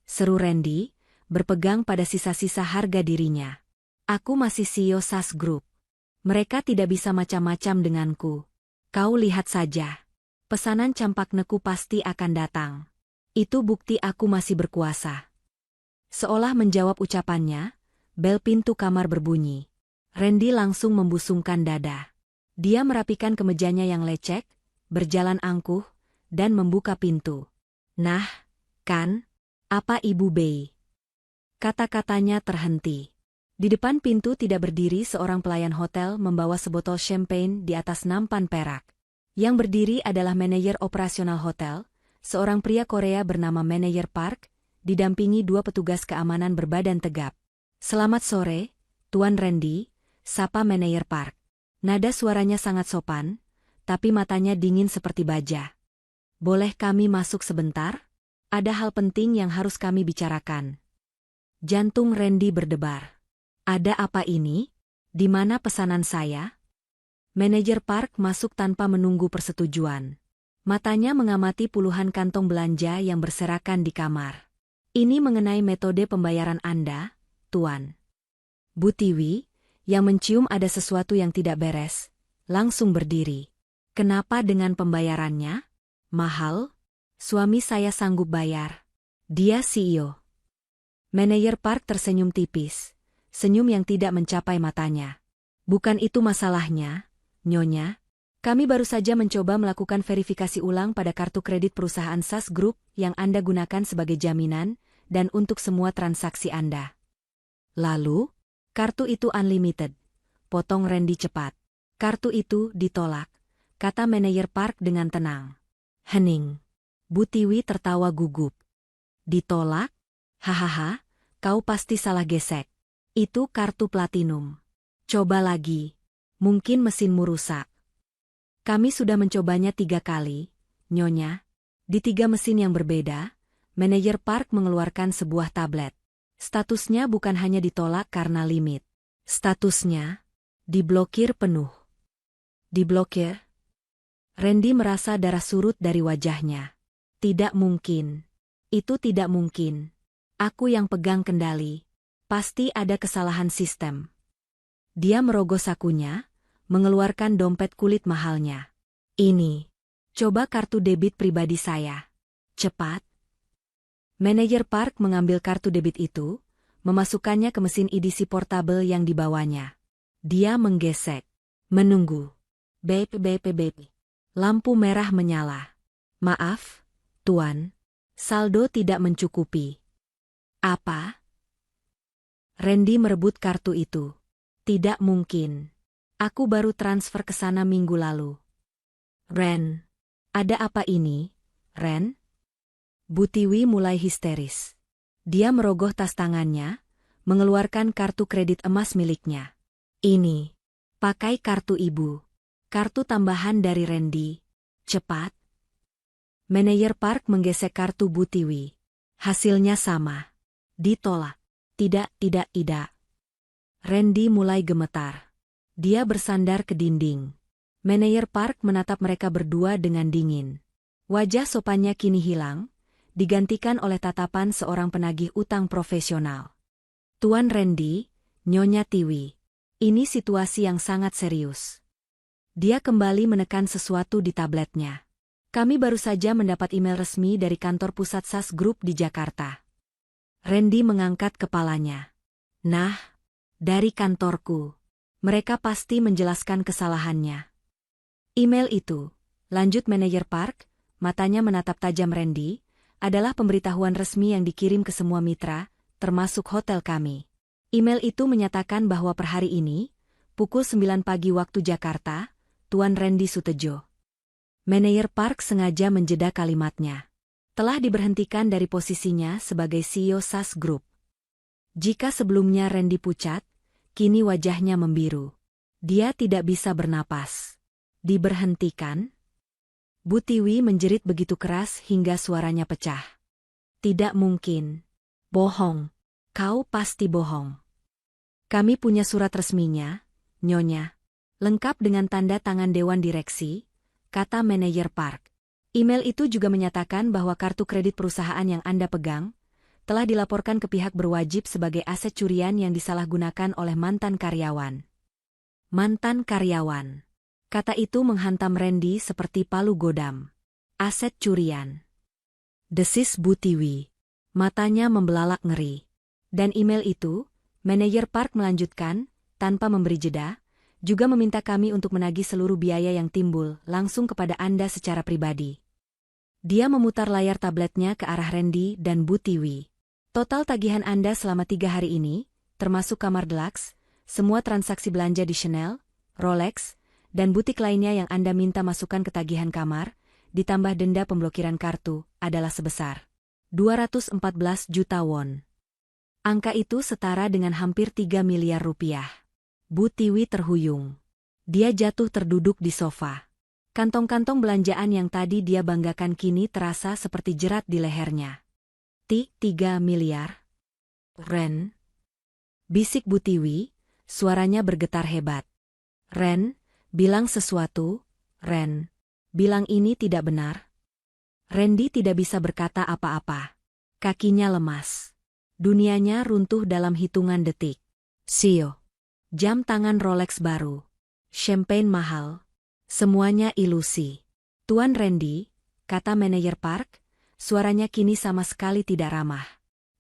Seru Randy, berpegang pada sisa-sisa harga dirinya. Aku masih CEO SAS Group. Mereka tidak bisa macam-macam denganku. Kau lihat saja. Pesanan campak neku pasti akan datang. Itu bukti aku masih berkuasa. Seolah menjawab ucapannya, bel pintu kamar berbunyi. Randy langsung membusungkan dada. Dia merapikan kemejanya yang lecek, berjalan angkuh, dan membuka pintu. Nah, kan? Apa Ibu Bei? Kata-katanya terhenti. Di depan pintu tidak berdiri seorang pelayan hotel membawa sebotol champagne di atas nampan perak. Yang berdiri adalah manajer operasional hotel, seorang pria Korea bernama Manajer Park, didampingi 2 petugas keamanan berbadan tegap. Selamat sore, Tuan Randy, sapa Manajer Park. Nada suaranya sangat sopan, tapi matanya dingin seperti baja. Boleh kami masuk sebentar? Ada hal penting yang harus kami bicarakan. Jantung Randy berdebar. Ada apa ini? Di mana pesanan saya? Manajer Park masuk tanpa menunggu persetujuan. Matanya mengamati puluhan kantong belanja yang berserakan di kamar. Ini mengenai metode pembayaran Anda, Tuan. Bu Tiwi, yang mencium ada sesuatu yang tidak beres, langsung berdiri. Kenapa dengan pembayarannya? Mahal? Suami saya sanggup bayar. Dia CEO. Manajer Park tersenyum tipis. Senyum yang tidak mencapai matanya. Bukan itu masalahnya, Nyonya. Kami baru saja mencoba melakukan verifikasi ulang pada kartu kredit perusahaan SAS Group yang Anda gunakan sebagai jaminan dan untuk semua transaksi Anda. Lalu, kartu itu unlimited. Potong Randy cepat. Kartu itu ditolak, kata manajer Park dengan tenang. Hening. Bu Tiwi tertawa gugup. Ditolak? Hahaha, kau pasti salah gesek. Itu kartu platinum. Coba lagi. Mungkin mesinmu rusak. Kami sudah mencobanya 3 kali, Nyonya. Di 3 mesin yang berbeda, manajer Park mengeluarkan sebuah tablet. Statusnya bukan hanya ditolak karena limit. Statusnya diblokir penuh. Diblokir? Randy merasa darah surut dari wajahnya. Tidak mungkin. Itu tidak mungkin. Aku yang pegang kendali. Pasti ada kesalahan sistem. Dia merogoh sakunya, mengeluarkan dompet kulit mahalnya. Ini. Coba kartu debit pribadi saya. Cepat. Manajer Park mengambil kartu debit itu, memasukkannya ke mesin edisi portabel yang dibawanya. Dia menggesek. Menunggu. Beep. Lampu merah menyala. Maaf, Tuan. Saldo tidak mencukupi. Apa? Randy merebut kartu itu. Tidak mungkin. Aku baru transfer ke sana minggu lalu. Ren. Ada apa ini, Ren? Bu Tiwi mulai histeris. Dia merogoh tas tangannya, mengeluarkan kartu kredit emas miliknya. Ini. Pakai kartu ibu. Kartu tambahan dari Randy. Cepat. Manajer Park menggesek kartu Bu Tiwi. Hasilnya sama. Ditolak. Tidak. Randy mulai gemetar. Dia bersandar ke dinding. Manajer Park menatap mereka berdua dengan dingin. Wajah sopannya kini hilang, digantikan oleh tatapan seorang penagih utang profesional. Tuan Randy, Nyonya Tiwi. Ini situasi yang sangat serius. Dia kembali menekan sesuatu di tabletnya. Kami baru saja mendapat email resmi dari kantor pusat SAS Group di Jakarta. Randy mengangkat kepalanya. Nah, dari kantorku. Mereka pasti menjelaskan kesalahannya. Email itu, lanjut manajer Park, matanya menatap tajam Randy, adalah pemberitahuan resmi yang dikirim ke semua mitra, termasuk hotel kami. Email itu menyatakan bahwa per hari ini, pukul 9 pagi waktu Jakarta, Tuan Randy Sutejo. Manajer Park sengaja menjeda kalimatnya. Telah diberhentikan dari posisinya sebagai CEO SAS Group. Jika sebelumnya Randy pucat, kini wajahnya membiru. Dia tidak bisa bernapas. Diberhentikan? Bu Tiwi menjerit begitu keras hingga suaranya pecah. Tidak mungkin. Bohong. Kau pasti bohong. Kami punya surat resminya, Nyonya. Lengkap dengan tanda tangan Dewan Direksi, kata manajer Park. Email itu juga menyatakan bahwa kartu kredit perusahaan yang Anda pegang telah dilaporkan ke pihak berwajib sebagai aset curian yang disalahgunakan oleh mantan karyawan. Mantan karyawan. Kata itu menghantam Randy seperti palu godam. Aset curian. Desis Bu Tiwi. Matanya membelalak ngeri. Dan email itu, manajer Park melanjutkan, tanpa memberi jeda, juga meminta kami untuk menagih seluruh biaya yang timbul langsung kepada Anda secara pribadi. Dia memutar layar tabletnya ke arah Randy dan Bu Tiwi. Total tagihan Anda selama 3 hari ini, termasuk kamar deluxe, semua transaksi belanja di Chanel, Rolex, dan butik lainnya yang Anda minta masukkan ke tagihan kamar, ditambah denda pemblokiran kartu, adalah sebesar 214 juta won. Angka itu setara dengan hampir 3 miliar rupiah. Bu Tiwi terhuyung. Dia jatuh terduduk di sofa. Kantong-kantong belanjaan yang tadi dia banggakan kini terasa seperti jerat di lehernya. 3 miliar? Ren? Bisik Bu Tiwi, suaranya bergetar hebat. Ren, bilang sesuatu, Ren. Bilang ini tidak benar. Randy tidak bisa berkata apa-apa. Kakinya lemas. Dunianya runtuh dalam hitungan detik. Sio. Jam tangan Rolex baru. Champagne mahal. Semuanya ilusi. Tuan Randy, kata manajer Park, suaranya kini sama sekali tidak ramah.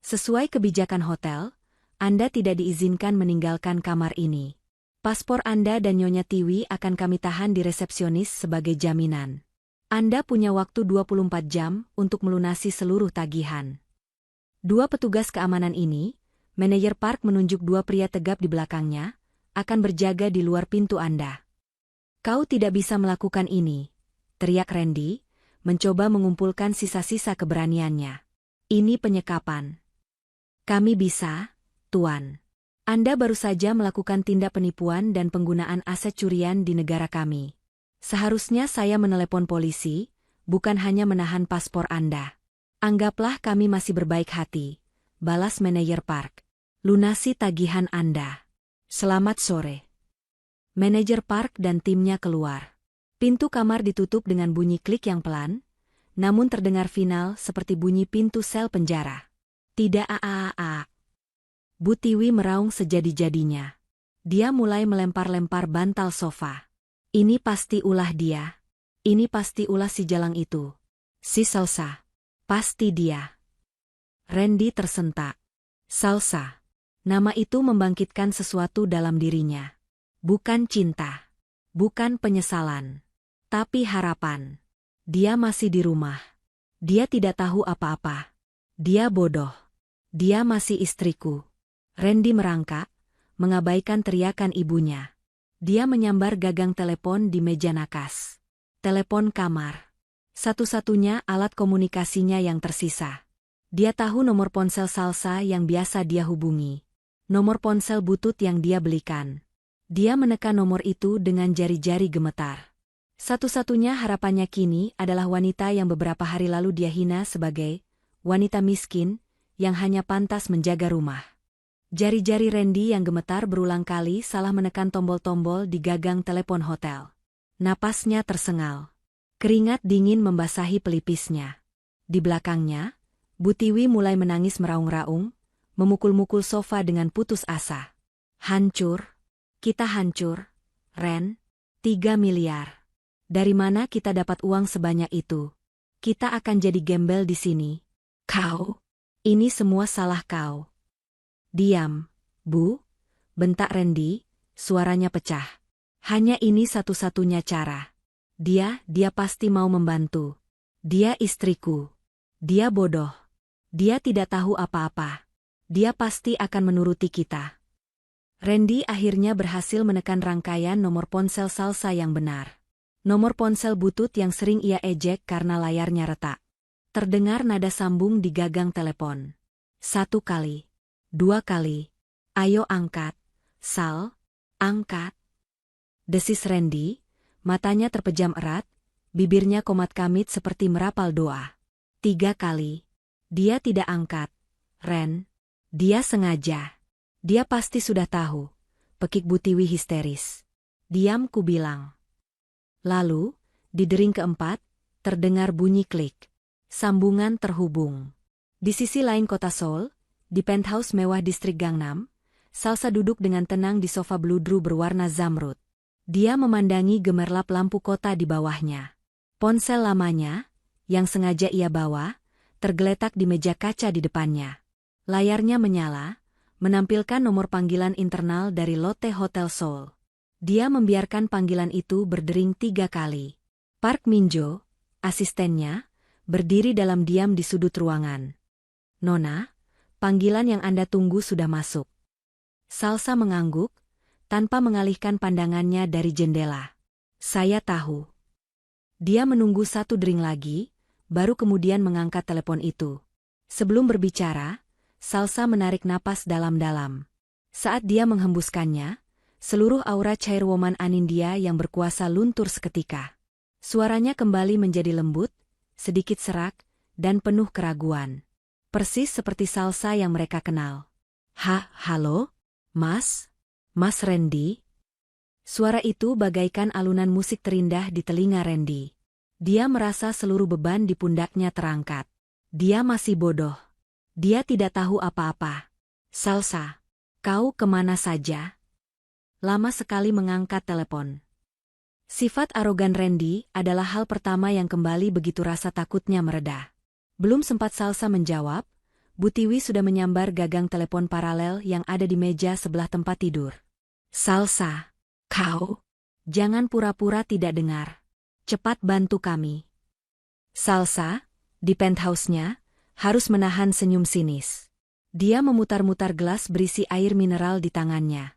Sesuai kebijakan hotel, Anda tidak diizinkan meninggalkan kamar ini. Paspor Anda dan Nyonya Tiwi akan kami tahan di resepsionis sebagai jaminan. Anda punya waktu 24 jam untuk melunasi seluruh tagihan. Dua petugas keamanan ini, manajer park menunjuk dua pria tegap di belakangnya, akan berjaga di luar pintu Anda. Kau tidak bisa melakukan ini, teriak Randy, mencoba mengumpulkan sisa-sisa keberaniannya. Ini penyekapan. Kami bisa, Tuan. Anda baru saja melakukan tindak penipuan dan penggunaan aset curian di negara kami. Seharusnya saya menelepon polisi, bukan hanya menahan paspor Anda. Anggaplah kami masih berbaik hati, balas manajer park. Lunasi tagihan Anda. Selamat sore. Manajer park dan timnya keluar. Pintu kamar ditutup dengan bunyi klik yang pelan, namun terdengar final seperti bunyi pintu sel penjara. Tidak a. Bu Tiwi meraung sejadi-jadinya. Dia mulai melempar-lempar bantal sofa. Ini pasti ulah dia. Ini pasti ulah si jalang itu. Si Salsa. Pasti dia. Randy tersentak. Salsa. Nama itu membangkitkan sesuatu dalam dirinya. Bukan cinta. Bukan penyesalan. Tapi harapan. Dia masih di rumah. Dia tidak tahu apa-apa. Dia bodoh. Dia masih istriku. Randy merangkak, mengabaikan teriakan ibunya. Dia menyambar gagang telepon di meja nakas. Telepon kamar. Satu-satunya alat komunikasinya yang tersisa. Dia tahu nomor ponsel Salsa yang biasa dia hubungi. Nomor ponsel butut yang dia belikan. Dia menekan nomor itu dengan jari-jari gemetar. Satu-satunya harapannya kini adalah wanita yang beberapa hari lalu dia hina sebagai wanita miskin yang hanya pantas menjaga rumah. Jari-jari Randy yang gemetar berulang kali salah menekan tombol-tombol di gagang telepon hotel. Napasnya tersengal. Keringat dingin membasahi pelipisnya. Di belakangnya, Bu Tiwi mulai menangis meraung-raung, memukul-mukul sofa dengan putus asa. Hancur. Kita hancur. Ren. 3 miliar. Dari mana kita dapat uang sebanyak itu? Kita akan jadi gembel di sini. Kau. Ini semua salah kau. Diam, Bu. Bentak Randy, suaranya pecah. Hanya ini satu-satunya cara. Dia pasti mau membantu. Dia istriku. Dia bodoh. Dia tidak tahu apa-apa. Dia pasti akan menuruti kita. Randy akhirnya berhasil menekan rangkaian nomor ponsel Salsa yang benar. Nomor ponsel butut yang sering ia ejek karena layarnya retak. Terdengar nada sambung di gagang telepon. 1 kali. 2 kali. Ayo angkat. Sal, angkat. Desis Randy, matanya terpejam erat, bibirnya komat kamit seperti merapal doa. 3 kali. Dia tidak angkat. Ren. Dia sengaja. Dia pasti sudah tahu. Pekik Bu Tiwi histeris. Diam, ku bilang. Lalu, di dering keempat, terdengar bunyi klik. Sambungan terhubung. Di sisi lain kota Seoul, di penthouse mewah distrik Gangnam, Salsa duduk dengan tenang di sofa bludru berwarna zamrud. Dia memandangi gemerlap lampu kota di bawahnya. Ponsel lamanya, yang sengaja ia bawa, tergeletak di meja kaca di depannya. Layarnya menyala, menampilkan nomor panggilan internal dari Lotte Hotel Seoul. Dia membiarkan panggilan itu berdering 3 kali. Park Minjo, asistennya, berdiri dalam diam di sudut ruangan. Nona, panggilan yang Anda tunggu sudah masuk. Salsa mengangguk, tanpa mengalihkan pandangannya dari jendela. Saya tahu. Dia menunggu 1 dering lagi, baru kemudian mengangkat telepon itu. Sebelum berbicara, Salsa menarik napas dalam-dalam. Saat dia menghembuskannya, seluruh aura chairwoman Anindya yang berkuasa luntur seketika. Suaranya kembali menjadi lembut, sedikit serak, dan penuh keraguan. Persis seperti Salsa yang mereka kenal. Halo? Mas? Mas Randy? Suara itu bagaikan alunan musik terindah di telinga Randy. Dia merasa seluruh beban di pundaknya terangkat. Dia masih bodoh. Dia tidak tahu apa-apa. Salsa, kau kemana saja? Lama sekali mengangkat telepon. Sifat arogan Randy adalah hal pertama yang kembali begitu rasa takutnya mereda. Belum sempat Salsa menjawab, Bu Tiwi sudah menyambar gagang telepon paralel yang ada di meja sebelah tempat tidur. Salsa. Kau, jangan pura-pura tidak dengar. Cepat bantu kami. Salsa, di penthouse-nya, harus menahan senyum sinis. Dia memutar-mutar gelas berisi air mineral di tangannya.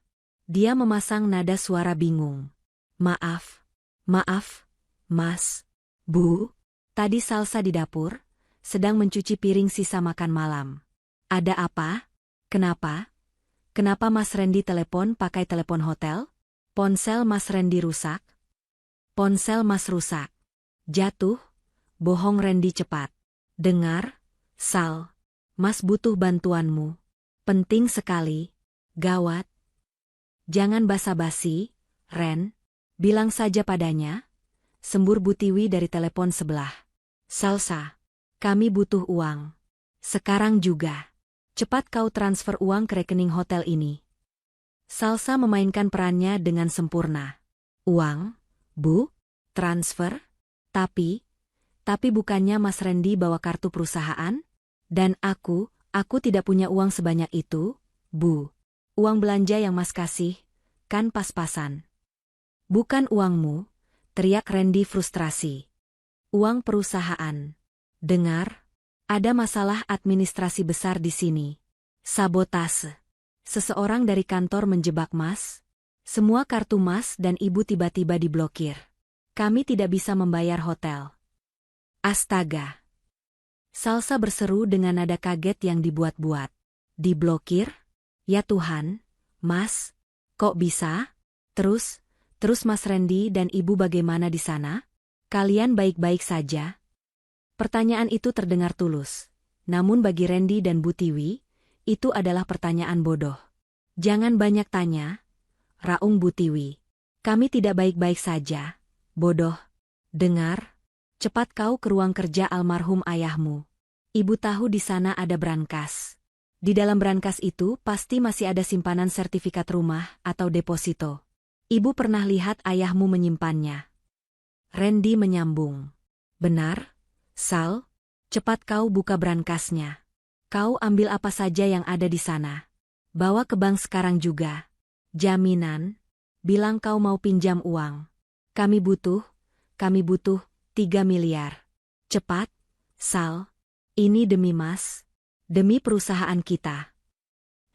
Dia memasang nada suara bingung. Maaf, Mas, Bu. Tadi Salsa di dapur, sedang mencuci piring sisa makan malam. Ada apa? Kenapa? Kenapa Mas Randy telepon pakai telepon hotel? Ponsel Mas Randy rusak? Ponsel Mas rusak. Jatuh? Bohong Randy cepat. Dengar, Sal. Mas butuh bantuanmu. Penting sekali. Gawat. Jangan basa-basi, Ren. Bilang saja padanya. Sembur Bu Tiwi dari telepon sebelah. Salsa. Kami butuh uang. Sekarang juga. Cepat kau transfer uang ke rekening hotel ini. Salsa memainkan perannya dengan sempurna. Uang? Bu? Transfer? Tapi bukannya Mas Randy bawa kartu perusahaan? Dan aku tidak punya uang sebanyak itu, Bu. Uang belanja yang Mas kasih, kan pas-pasan. Bukan uangmu, teriak Randy frustrasi. Uang perusahaan. Dengar, ada masalah administrasi besar di sini. Sabotase. Seseorang dari kantor menjebak Mas. Semua kartu Mas dan Ibu tiba-tiba diblokir. Kami tidak bisa membayar hotel. Astaga. Salsa berseru dengan nada kaget yang dibuat-buat. Diblokir? Ya Tuhan, Mas, kok bisa? Terus Mas Randy dan Ibu bagaimana di sana? Kalian baik-baik saja? Pertanyaan itu terdengar tulus. Namun bagi Randy dan Bu Tiwi, itu adalah pertanyaan bodoh. Jangan banyak tanya, raung Bu Tiwi. Kami tidak baik-baik saja, bodoh. Dengar. Cepat kau ke ruang kerja almarhum ayahmu. Ibu tahu di sana ada brankas. Di dalam brankas itu pasti masih ada simpanan sertifikat rumah atau deposito. Ibu pernah lihat ayahmu menyimpannya. Randy menyambung. Benar, Sal. Cepat kau buka brankasnya. Kau ambil apa saja yang ada di sana. Bawa ke bank sekarang juga. Jaminan. Bilang kau mau pinjam uang. Kami butuh 3 miliar. Cepat, Sal. Ini demi Mas. Demi perusahaan kita.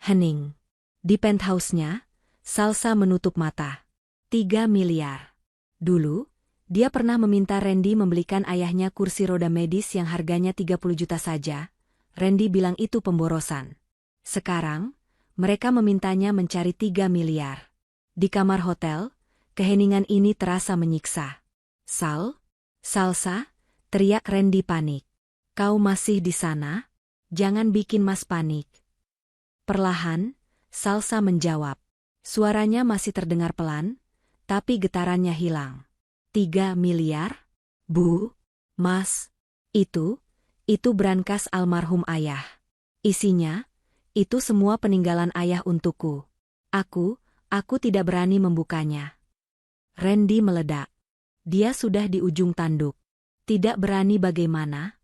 Hening. Di penthouse-nya, Salsa menutup mata. 3 miliar. Dulu, dia pernah meminta Randy membelikan ayahnya kursi roda medis yang harganya 30 juta saja. Randy bilang itu pemborosan. Sekarang, mereka memintanya mencari 3 miliar. Di kamar hotel, keheningan ini terasa menyiksa. Salsa, teriak Randy panik. Kau masih di sana? Jangan bikin Mas panik. Perlahan, Salsa menjawab. Suaranya masih terdengar pelan, tapi getarannya hilang. 3 miliar? Bu, Mas, itu brankas almarhum ayah. Isinya, itu semua peninggalan ayah untukku. Aku tidak berani membukanya. Randy meledak. Dia sudah di ujung tanduk. Tidak berani bagaimana?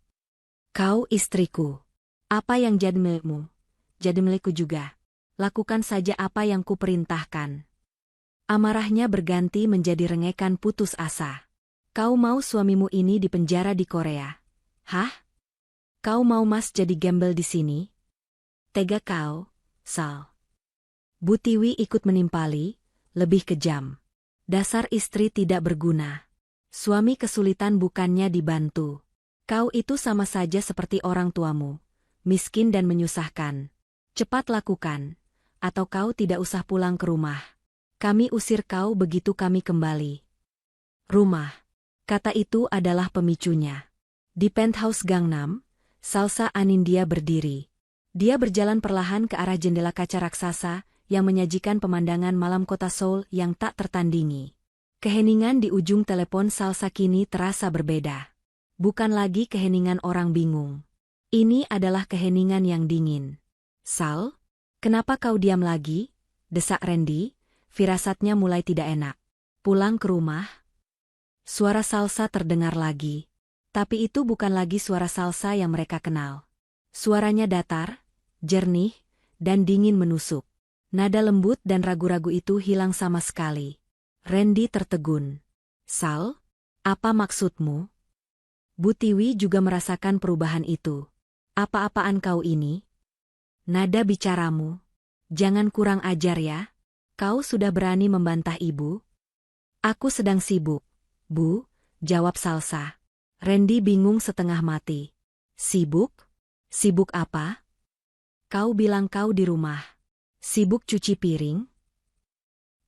Kau istriku. Apa yang jadi milikmu? Jadi milikku juga. Lakukan saja apa yang kuperintahkan. Amarahnya berganti menjadi rengekan putus asa. Kau mau suamimu ini dipenjara di Korea? Hah? Kau mau Mas jadi gembel di sini? Tega kau, Sal. Bu Tiwi ikut menimpali, lebih kejam. Dasar istri tidak berguna. Suami kesulitan bukannya dibantu. Kau itu sama saja seperti orang tuamu, miskin dan menyusahkan. Cepat lakukan, atau kau tidak usah pulang ke rumah. Kami usir kau begitu kami kembali. Rumah. Kata itu adalah pemicunya. Di penthouse Gangnam, Salsa Anindya berdiri. Dia berjalan perlahan ke arah jendela kaca raksasa yang menyajikan pemandangan malam kota Seoul yang tak tertandingi. Keheningan di ujung telepon Salsa kini terasa berbeda. Bukan lagi keheningan orang bingung. Ini adalah keheningan yang dingin. Sal, kenapa kau diam lagi? Desak Randy, firasatnya mulai tidak enak. Pulang ke rumah? Suara Salsa terdengar lagi. Tapi itu bukan lagi suara Salsa yang mereka kenal. Suaranya datar, jernih, dan dingin menusuk. Nada lembut dan ragu-ragu itu hilang sama sekali. Randy tertegun. Sal, apa maksudmu? Bu Tiwi juga merasakan perubahan itu. Apa-apaan kau ini? Nada bicaramu. Jangan kurang ajar ya. Kau sudah berani membantah ibu? Aku sedang sibuk, Bu, jawab Salsa. Randy bingung setengah mati. Sibuk? Sibuk apa? Kau bilang kau di rumah. Sibuk cuci piring?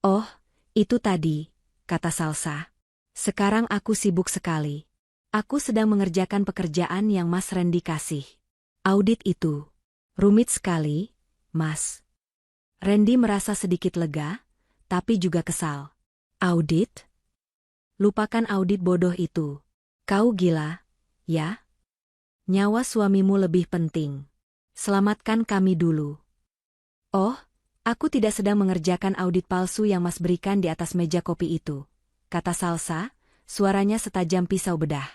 Oh, itu tadi, kata Salsa. Sekarang aku sibuk sekali. Aku sedang mengerjakan pekerjaan yang Mas Randy kasih. Audit itu. Rumit sekali, Mas. Randy merasa sedikit lega, tapi juga kesal. Audit? Lupakan audit bodoh itu. Kau gila, ya? Nyawa suamimu lebih penting. Selamatkan kami dulu. Oh, aku tidak sedang mengerjakan audit palsu yang Mas berikan di atas meja kopi itu, kata Salsa, suaranya setajam pisau bedah.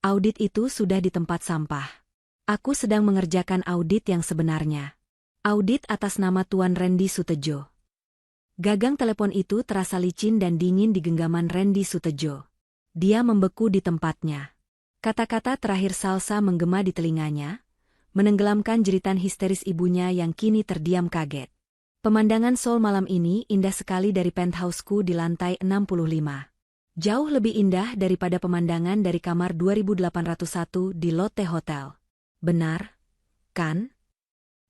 Audit itu sudah di tempat sampah. Aku sedang mengerjakan audit yang sebenarnya. Audit atas nama Tuan Randy Sutejo. Gagang telepon itu terasa licin dan dingin di genggaman Randy Sutejo. Dia membeku di tempatnya. Kata-kata terakhir Salsa menggema di telinganya, menenggelamkan jeritan histeris ibunya yang kini terdiam kaget. Pemandangan Seoul malam ini indah sekali dari penthouseku di lantai 65. Jauh lebih indah daripada pemandangan dari kamar 2801 di Lotte Hotel. Benar, kan?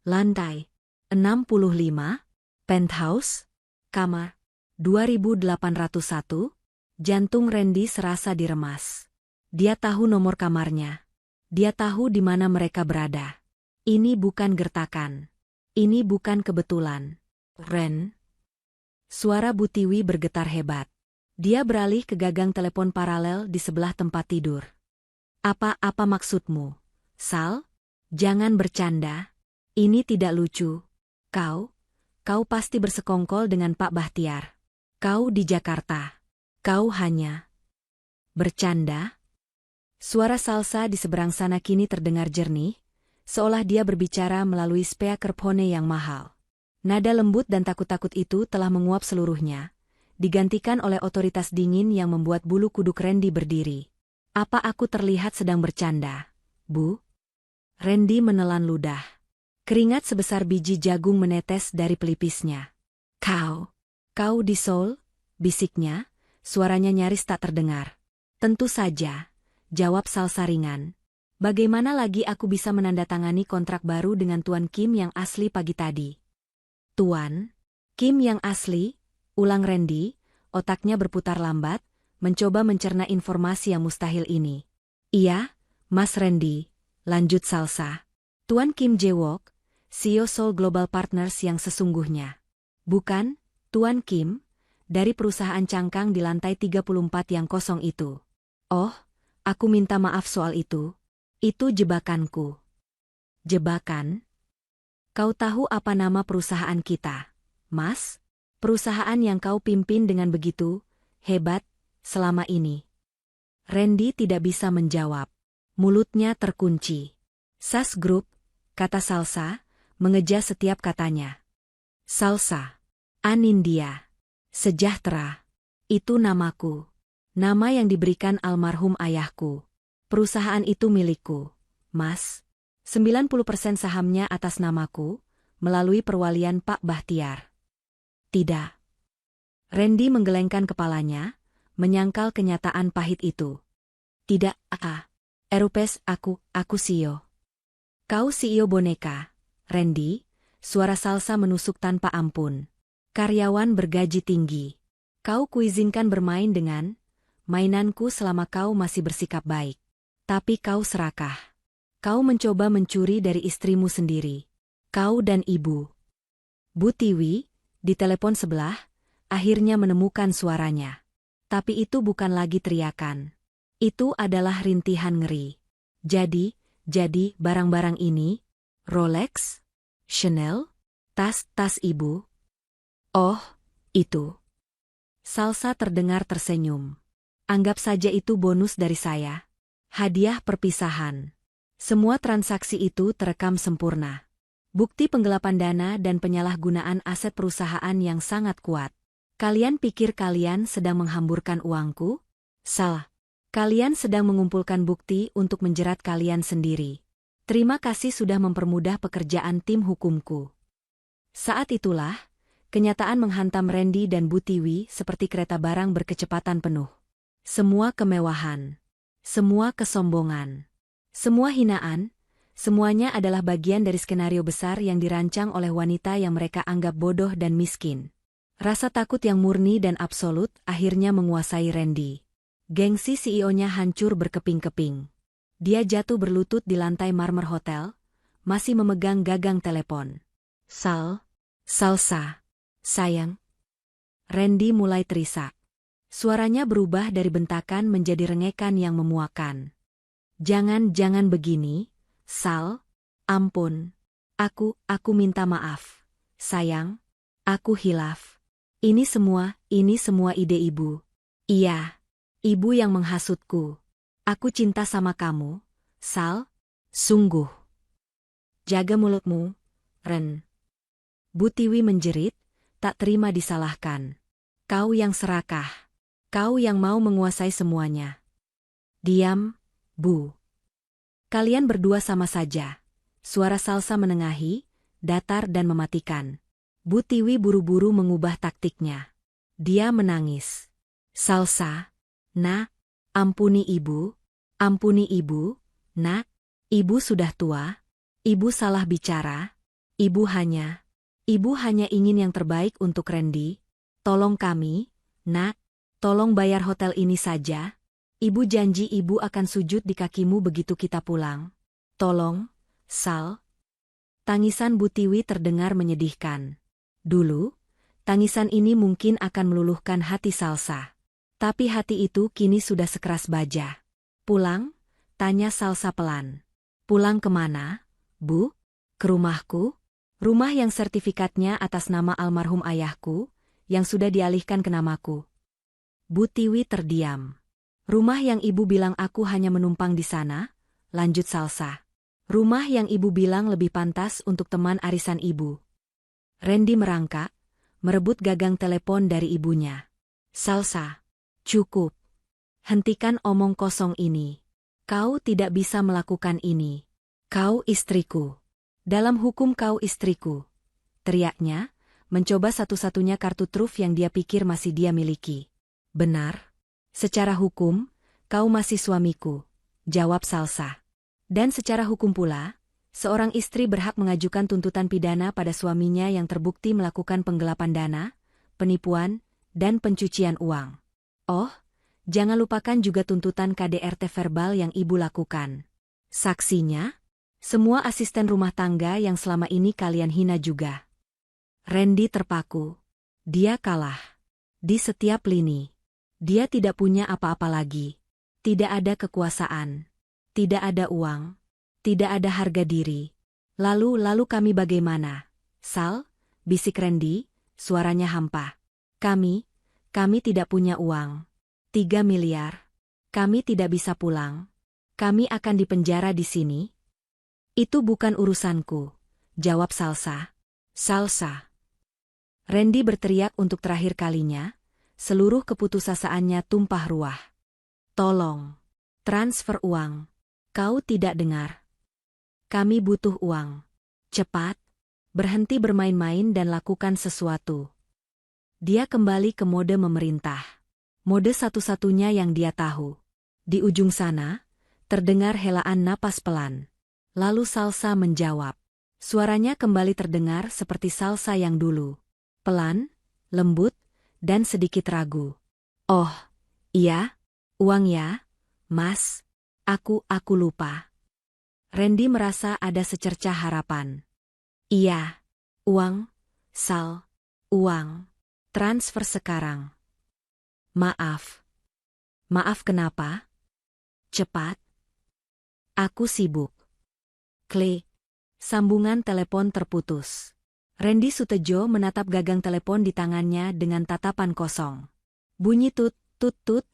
Lantai 65, penthouse, kamar 2801, jantung Randy serasa diremas. Dia tahu nomor kamarnya. Dia tahu di mana mereka berada. Ini bukan gertakan. Ini bukan kebetulan. Ren. Suara Bu Tiwi bergetar hebat. Dia beralih ke gagang telepon paralel di sebelah tempat tidur. Apa maksudmu? Sal? Jangan bercanda. Ini tidak lucu. Kau pasti bersekongkol dengan Pak Bahtiar. Kau di Jakarta. Kau hanya bercanda? Suara Salsa di seberang sana kini terdengar jernih, seolah dia berbicara melalui speakerphone yang mahal. Nada lembut dan takut-takut itu telah menguap seluruhnya, digantikan oleh otoritas dingin yang membuat bulu kuduk Randy berdiri. Apa aku terlihat sedang bercanda, Bu? Randy menelan ludah. Keringat sebesar biji jagung menetes dari pelipisnya. Kau di Seoul? Bisiknya, suaranya nyaris tak terdengar. Tentu saja, jawab Salsa ringan. Bagaimana lagi aku bisa menandatangani kontrak baru dengan Tuan Kim yang asli pagi tadi? Tuan Kim yang asli? Ulang Randy, otaknya berputar lambat, mencoba mencerna informasi yang mustahil ini. Iya, Mas Randy, lanjut Salsa. Tuan Kim Jae-wook, CEO Seoul Global Partners yang sesungguhnya. Bukan, Tuan Kim, dari perusahaan cangkang di lantai 34 yang kosong itu. Oh, aku minta maaf soal itu. Itu jebakanku. Jebakan? Kau tahu apa nama perusahaan kita, Mas? Perusahaan yang kau pimpin dengan begitu hebat selama ini. Randy tidak bisa menjawab. Mulutnya terkunci. SAS Group, kata Salsa, mengeja setiap katanya. Salsa. Anindya. Sejahtera. Itu namaku. Nama yang diberikan almarhum ayahku. Perusahaan itu milikku, Mas. 90% sahamnya atas namaku, melalui perwalian Pak Bahtiar. Tidak. Randy menggelengkan kepalanya, menyangkal kenyataan pahit itu. Tidak, Erupes, aku CEO. Kau CEO boneka, Randy, suara Salsa menusuk tanpa ampun. Karyawan bergaji tinggi. Kau kuizinkan bermain dengan mainanku selama kau masih bersikap baik. Tapi kau serakah. Kau mencoba mencuri dari istrimu sendiri. Kau dan ibu. Bu Tiwi, di telepon sebelah, akhirnya menemukan suaranya. Tapi itu bukan lagi teriakan. Itu adalah rintihan ngeri. Jadi barang-barang ini, Rolex, Chanel, tas ibu. Oh, itu. Salsa terdengar tersenyum. Anggap saja itu bonus dari saya. Hadiah perpisahan. Semua transaksi itu terekam sempurna. Bukti penggelapan dana dan penyalahgunaan aset perusahaan yang sangat kuat. Kalian pikir kalian sedang menghamburkan uangku? Salah. Kalian sedang mengumpulkan bukti untuk menjerat kalian sendiri. Terima kasih sudah mempermudah pekerjaan tim hukumku. Saat itulah, kenyataan menghantam Randy dan Bu Tiwi seperti kereta barang berkecepatan penuh. Semua kemewahan, semua kesombongan, semua hinaan, semuanya adalah bagian dari skenario besar yang dirancang oleh wanita yang mereka anggap bodoh dan miskin. Rasa takut yang murni dan absolut akhirnya menguasai Randy. Gengsi CEO-nya hancur berkeping-keping. Dia jatuh berlutut di lantai marmer hotel, masih memegang gagang telepon. Salsa, sayang. Randy mulai terisak. Suaranya berubah dari bentakan menjadi rengekan yang memuakan. Jangan begini, Sal. Ampun. Aku minta maaf. Sayang, aku hilaf. Ini semua ide ibu. Iya. Ibu yang menghasutku. Aku cinta sama kamu, Sal. Sungguh. Jaga mulutmu, Ren. Bu Tiwi menjerit, tak terima disalahkan. Kau yang serakah. Kau yang mau menguasai semuanya. Diam, Bu. Kalian berdua sama saja. Suara Salsa menengahi, datar dan mematikan. Bu Tiwi buru-buru mengubah taktiknya. Dia menangis. Salsa. Nak, ampuni ibu, nak, ibu sudah tua, ibu salah bicara, ibu hanya ingin yang terbaik untuk Randy. Tolong kami, nak, tolong bayar hotel ini saja. Ibu janji ibu akan sujud di kakimu begitu kita pulang. Tolong, Sal. Tangisan Bu Tiwi terdengar menyedihkan. Dulu, tangisan ini mungkin akan meluluhkan hati Salsa. Tapi hati itu kini sudah sekeras baja. Pulang? Tanya Salsa pelan. Pulang kemana, Bu? Ke rumahku? Rumah yang sertifikatnya atas nama almarhum ayahku, yang sudah dialihkan ke namaku. Bu Tiwi terdiam. Rumah yang ibu bilang aku hanya menumpang di sana, lanjut Salsa. Rumah yang ibu bilang lebih pantas untuk teman arisan ibu. Randy merangkak, merebut gagang telepon dari ibunya. Salsa. Cukup. Hentikan omong kosong ini. Kau tidak bisa melakukan ini. Kau istriku. Dalam hukum kau istriku. Teriaknya, mencoba satu-satunya kartu truf yang dia pikir masih dia miliki. Benar. Secara hukum, kau masih suamiku. Jawab Salsa. Dan secara hukum pula, seorang istri berhak mengajukan tuntutan pidana pada suaminya yang terbukti melakukan penggelapan dana, penipuan, dan pencucian uang. Oh, jangan lupakan juga tuntutan KDRT verbal yang ibu lakukan. Saksinya? Semua asisten rumah tangga yang selama ini kalian hina juga. Randy terpaku. Dia kalah. Di setiap lini. Dia tidak punya apa-apa lagi. Tidak ada kekuasaan. Tidak ada uang. Tidak ada harga diri. Lalu kami bagaimana? Sal? Bisik Randy, suaranya hampa. Kami tidak punya uang. 3 miliar. Kami tidak bisa pulang. Kami akan dipenjara di sini. Itu bukan urusanku, jawab Salsa. Salsa. Randy berteriak untuk terakhir kalinya, seluruh keputusasaannya tumpah ruah. Tolong. Transfer uang. Kau tidak dengar. Kami butuh uang. Cepat. Berhenti bermain-main dan lakukan sesuatu. Dia kembali ke mode memerintah. Mode satu-satunya yang dia tahu. Di ujung sana, terdengar helaan napas pelan. Lalu Salsa menjawab. Suaranya kembali terdengar seperti Salsa yang dulu. Pelan, lembut, dan sedikit ragu. Oh, iya? Uang ya, Mas? Aku lupa. Randy merasa ada secercah harapan. Iya, uang, Sal, uang. Transfer sekarang. Maaf. Maaf kenapa? Cepat. Aku sibuk. Klik. Sambungan telepon terputus. Randy Sutejo menatap gagang telepon di tangannya dengan tatapan kosong. Bunyi tut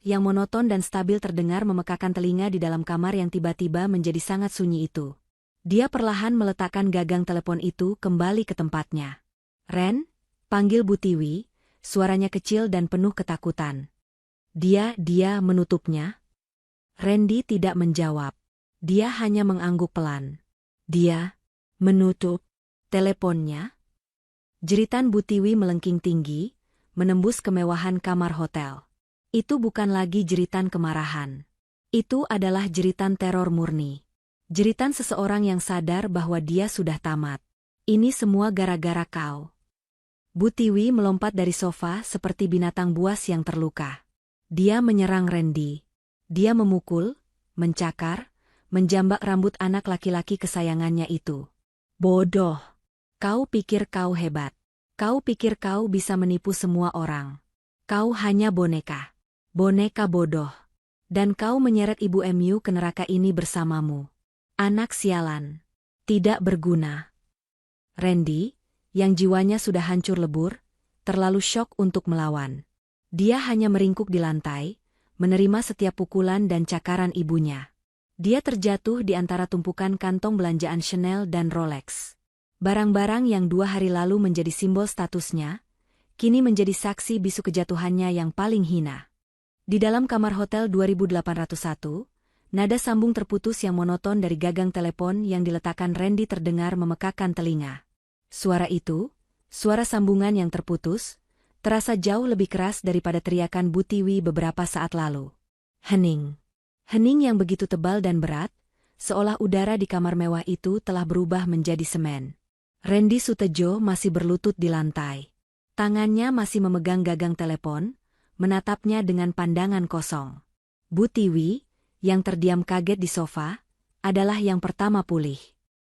yang monoton dan stabil terdengar memekakan telinga di dalam kamar yang tiba-tiba menjadi sangat sunyi itu. Dia perlahan meletakkan gagang telepon itu kembali ke tempatnya. Ren, panggil Bu Tiwi, suaranya kecil dan penuh ketakutan. Dia menutupnya? Randy tidak menjawab. Dia hanya mengangguk pelan. Dia menutup teleponnya? Jeritan Bu Tiwi melengking tinggi, menembus kemewahan kamar hotel. Itu bukan lagi jeritan kemarahan. Itu adalah jeritan teror murni. Jeritan seseorang yang sadar bahwa dia sudah tamat. Ini semua gara-gara kau. Bu Tiwi melompat dari sofa seperti binatang buas yang terluka. Dia menyerang Randy. Dia memukul, mencakar, menjambak rambut anak laki-laki kesayangannya itu. Bodoh. Kau pikir kau hebat. Kau pikir kau bisa menipu semua orang. Kau hanya boneka. Boneka bodoh. Dan kau menyeret ibu MU ke neraka ini bersamamu. Anak sialan. Tidak berguna. Randy, yang jiwanya sudah hancur lebur, terlalu syok untuk melawan. Dia hanya meringkuk di lantai, menerima setiap pukulan dan cakaran ibunya. Dia terjatuh di antara tumpukan kantong belanjaan Chanel dan Rolex. Barang-barang yang 2 hari lalu menjadi simbol statusnya, kini menjadi saksi bisu kejatuhannya yang paling hina. Di dalam kamar hotel 2801, nada sambung terputus yang monoton dari gagang telepon yang diletakkan Randy terdengar memekakan telinga. Suara itu, suara sambungan yang terputus, terasa jauh lebih keras daripada teriakan Bu Tiwi beberapa saat lalu. Hening. Hening yang begitu tebal dan berat, seolah udara di kamar mewah itu telah berubah menjadi semen. Randy Sutejo masih berlutut di lantai. Tangannya masih memegang gagang telepon, menatapnya dengan pandangan kosong. Bu Tiwi, yang terdiam kaget di sofa, adalah yang pertama pulih.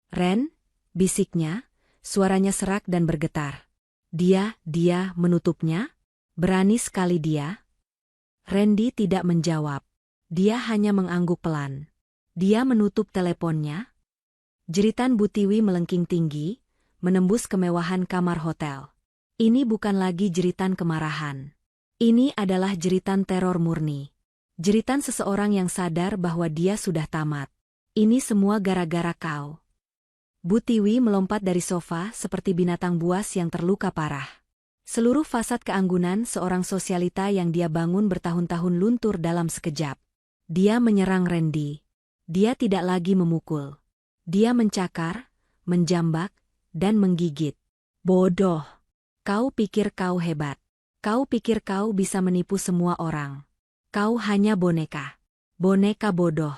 "Ren," bisiknya, suaranya serak dan bergetar. Dia menutupnya? Berani sekali dia?" Randy tidak menjawab. Dia hanya mengangguk pelan. Dia menutup teleponnya. Jeritan Bu Tiwi melengking tinggi, menembus kemewahan kamar hotel. Ini bukan lagi jeritan kemarahan. Ini adalah jeritan teror murni. Jeritan seseorang yang sadar bahwa dia sudah tamat. Ini semua gara-gara kau. Bu Tiwi melompat dari sofa seperti binatang buas yang terluka parah. Seluruh fasad keanggunan seorang sosialita yang dia bangun bertahun-tahun luntur dalam sekejap. Dia menyerang Randy. Dia tidak lagi memukul. Dia mencakar, menjambak, dan menggigit. Bodoh. Kau pikir kau hebat. Kau pikir kau bisa menipu semua orang. Kau hanya boneka. Boneka bodoh.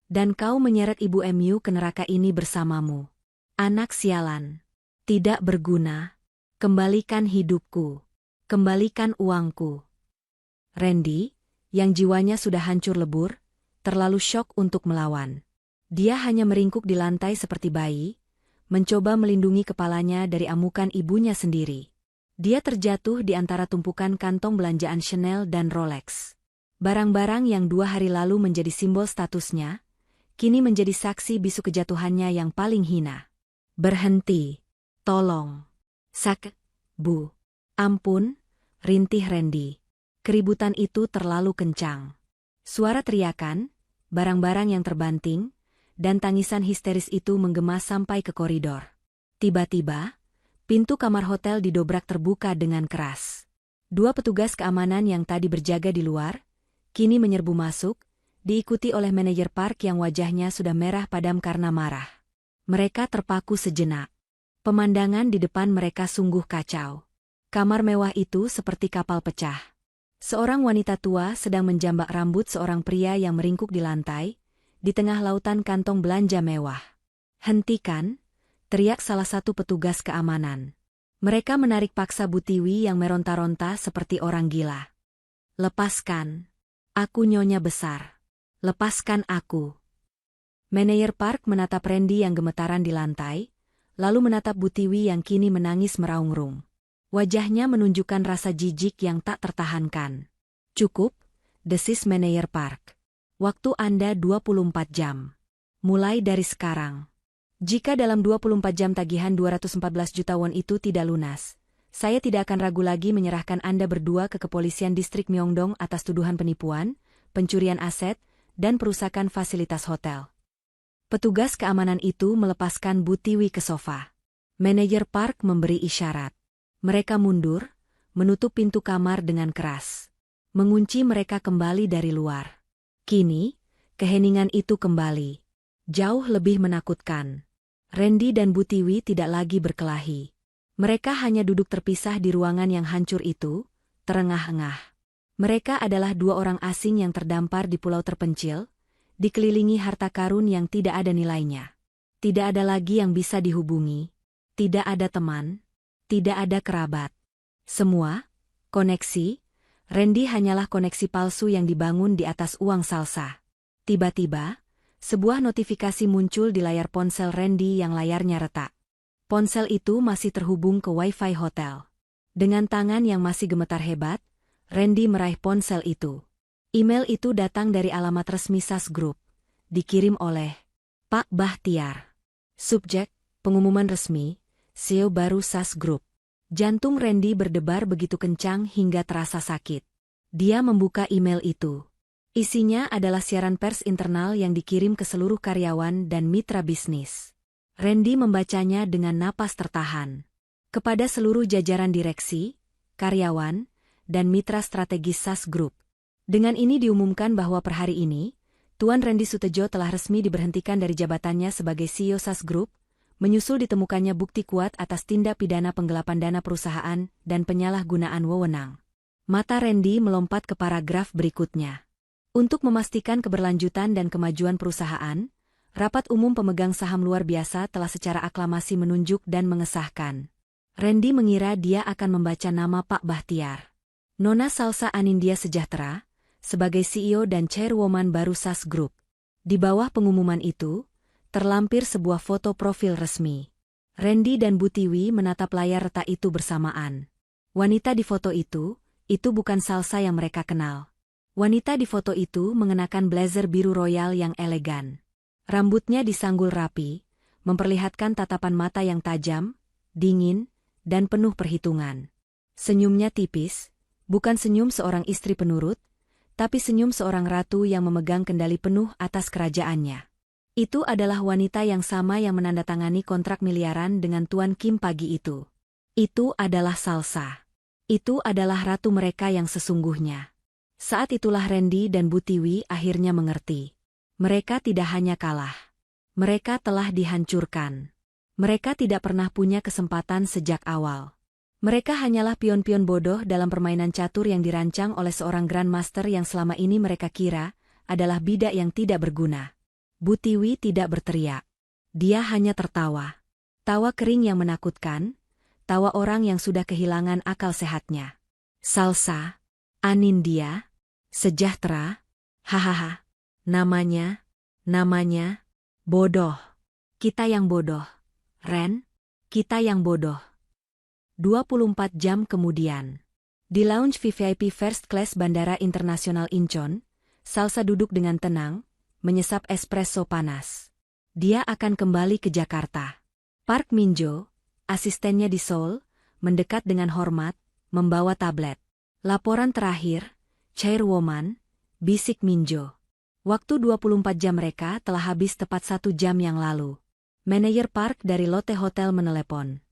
Dan kau menyeret ibu MU ke neraka ini bersamamu. Anak sialan. Tidak berguna. Kembalikan hidupku. Kembalikan uangku. Randy, yang jiwanya sudah hancur lebur, terlalu syok untuk melawan. Dia hanya meringkuk di lantai seperti bayi, mencoba melindungi kepalanya dari amukan ibunya sendiri. Dia terjatuh di antara tumpukan kantong belanjaan Chanel dan Rolex. Barang-barang yang 2 hari lalu menjadi simbol statusnya, kini menjadi saksi bisu kejatuhannya yang paling hina. "Berhenti. Tolong. Bu. Ampun," rintih Randy. Keributan itu terlalu kencang. Suara teriakan, barang-barang yang terbanting, dan tangisan histeris itu menggema sampai ke koridor. Tiba-tiba, pintu kamar hotel didobrak terbuka dengan keras. 2 petugas keamanan yang tadi berjaga di luar, kini menyerbu masuk, diikuti oleh manajer park yang wajahnya sudah merah padam karena marah. Mereka terpaku sejenak. Pemandangan di depan mereka sungguh kacau. Kamar mewah itu seperti kapal pecah. Seorang wanita tua sedang menjambak rambut seorang pria yang meringkuk di lantai, di tengah lautan kantong belanja mewah. "Hentikan!" teriak salah satu petugas keamanan. Mereka menarik paksa Bu Tiwi yang meronta-ronta seperti orang gila. "Lepaskan. Aku nyonya besar. Lepaskan aku." Manajer park menatap Randy yang gemetaran di lantai, lalu menatap Bu Tiwi yang kini menangis meraung-raung. Wajahnya menunjukkan rasa jijik yang tak tertahankan. "Cukup," desis manajer park. "Waktu Anda 24 jam. Mulai dari sekarang. Jika dalam 24 jam tagihan 214 juta won itu tidak lunas, saya tidak akan ragu lagi menyerahkan Anda berdua ke kepolisian distrik Myeongdong atas tuduhan penipuan, pencurian aset, dan perusakan fasilitas hotel." Petugas keamanan itu melepaskan Bu Tiwi ke sofa. Manajer park memberi isyarat. Mereka mundur, menutup pintu kamar dengan keras. Mengunci mereka kembali dari luar. Kini, keheningan itu kembali. Jauh lebih menakutkan. Randy dan Bu Tiwi tidak lagi berkelahi. Mereka hanya duduk terpisah di ruangan yang hancur itu, terengah-engah. Mereka adalah dua orang asing yang terdampar di pulau terpencil, dikelilingi harta karun yang tidak ada nilainya. Tidak ada lagi yang bisa dihubungi, tidak ada teman, tidak ada kerabat. Semua, koneksi, Randy hanyalah koneksi palsu yang dibangun di atas uang salsa. Tiba-tiba, sebuah notifikasi muncul di layar ponsel Randy yang layarnya retak. Ponsel itu masih terhubung ke Wi-Fi hotel. Dengan tangan yang masih gemetar hebat, Randy meraih ponsel itu. Email itu datang dari alamat resmi SAS Group. Dikirim oleh Pak Bahtiar. Subjek, pengumuman resmi, CEO baru SAS Group. Jantung Randy berdebar begitu kencang hingga terasa sakit. Dia membuka email itu. Isinya adalah siaran pers internal yang dikirim ke seluruh karyawan dan mitra bisnis. Randy membacanya dengan napas tertahan. Kepada seluruh jajaran direksi, karyawan, dan mitra strategis SAS Group. Dengan ini diumumkan bahwa per hari ini, Tuan Randy Sutejo telah resmi diberhentikan dari jabatannya sebagai CEO SAS Group, menyusul ditemukannya bukti kuat atas tindak pidana penggelapan dana perusahaan dan penyalahgunaan wewenang. Mata Randy melompat ke paragraf berikutnya. Untuk memastikan keberlanjutan dan kemajuan perusahaan, Rapat Umum Pemegang Saham Luar Biasa telah secara aklamasi menunjuk dan mengesahkan. Randy mengira dia akan membaca nama Pak Bahtiar. Nona Salsa Anindya Sejahtera, sebagai CEO dan Chairwoman baru SAS Group. Di bawah pengumuman itu, terlampir sebuah foto profil resmi. Randy dan Bu Tiwi menatap layar retak itu bersamaan. Wanita di foto itu bukan Salsa yang mereka kenal. Wanita di foto itu mengenakan blazer biru royal yang elegan. Rambutnya disanggul rapi, memperlihatkan tatapan mata yang tajam, dingin, dan penuh perhitungan. Senyumnya tipis, bukan senyum seorang istri penurut, tapi senyum seorang ratu yang memegang kendali penuh atas kerajaannya. Itu adalah wanita yang sama yang menandatangani kontrak miliaran dengan Tuan Kim pagi itu. Itu adalah Salsa. Itu adalah ratu mereka yang sesungguhnya. Saat itulah Randy dan Bu Tiwi akhirnya mengerti. Mereka tidak hanya kalah. Mereka telah dihancurkan. Mereka tidak pernah punya kesempatan sejak awal. Mereka hanyalah pion-pion bodoh dalam permainan catur yang dirancang oleh seorang Grandmaster yang selama ini mereka kira adalah bidak yang tidak berguna. Bu Tiwi tidak berteriak. Dia hanya tertawa. Tawa kering yang menakutkan, tawa orang yang sudah kehilangan akal sehatnya. Salsa, Anindya, Sejahtera, hahaha. Namanya, bodoh. Kita yang bodoh. Ren, kita yang bodoh. 24 jam kemudian. Di lounge VVIP First Class Bandara Internasional Incheon, Salsa duduk dengan tenang, menyesap espresso panas. Dia akan kembali ke Jakarta. Park Minjo, asistennya di Seoul, mendekat dengan hormat, membawa tablet. Laporan terakhir, Chairwoman, bisik Minjo. Waktu 24 jam mereka telah habis tepat 1 jam yang lalu. Manajer Park dari Lotte Hotel menelepon.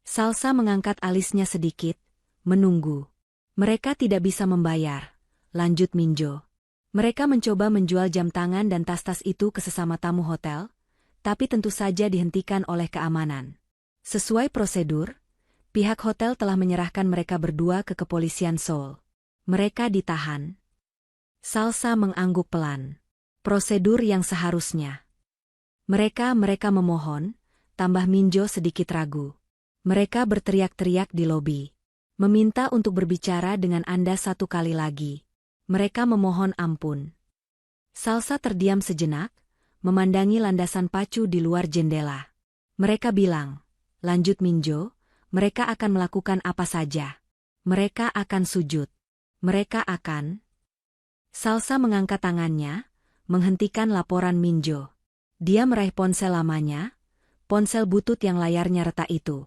Salsa mengangkat alisnya sedikit, menunggu. Mereka tidak bisa membayar, lanjut Minjo. Mereka mencoba menjual jam tangan dan tas-tas itu ke sesama tamu hotel, tapi tentu saja dihentikan oleh keamanan. Sesuai prosedur, pihak hotel telah menyerahkan mereka berdua ke kepolisian Seoul. Mereka ditahan. Salsa mengangguk pelan. Prosedur yang seharusnya. Mereka memohon, tambah Minjo sedikit ragu. Mereka berteriak-teriak di lobi. Meminta untuk berbicara dengan Anda 1 kali lagi. Mereka memohon ampun. Salsa terdiam sejenak, memandangi landasan pacu di luar jendela. Mereka bilang, lanjut Minjo, mereka akan melakukan apa saja. Mereka akan sujud. Mereka akan... Salsa mengangkat tangannya, menghentikan laporan Minjo. Dia meraih ponsel lamanya, ponsel butut yang layarnya retak itu.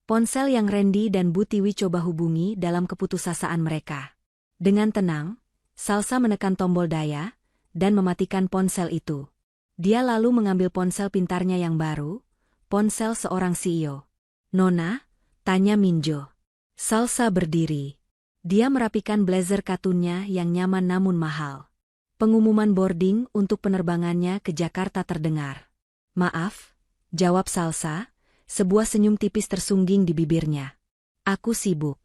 Ponsel yang Randy dan Bu Tiwi coba hubungi dalam keputusasaan mereka. Dengan tenang, Salsa menekan tombol daya, dan mematikan ponsel itu. Dia lalu mengambil ponsel pintarnya yang baru, ponsel seorang CEO. Nona, tanya Minjo. Salsa berdiri. Dia merapikan blazer katunnya yang nyaman namun mahal. Pengumuman boarding untuk penerbangannya ke Jakarta terdengar. Maaf, jawab Salsa, sebuah senyum tipis tersungging di bibirnya. Aku sibuk.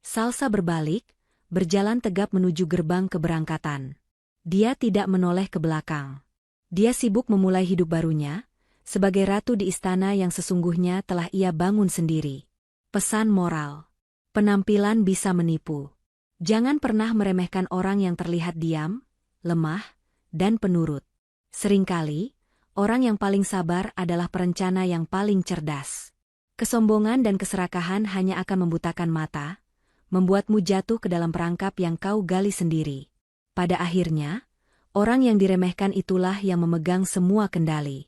Salsa berbalik, berjalan tegap menuju gerbang keberangkatan. Dia tidak menoleh ke belakang. Dia sibuk memulai hidup barunya, sebagai ratu di istana yang sesungguhnya telah ia bangun sendiri. Pesan moral. Penampilan bisa menipu. Jangan pernah meremehkan orang yang terlihat diam, lemah, dan penurut. Seringkali, orang yang paling sabar adalah perencana yang paling cerdas. Kesombongan dan keserakahan hanya akan membutakan mata, membuatmu jatuh ke dalam perangkap yang kau gali sendiri. Pada akhirnya, orang yang diremehkan itulah yang memegang semua kendali.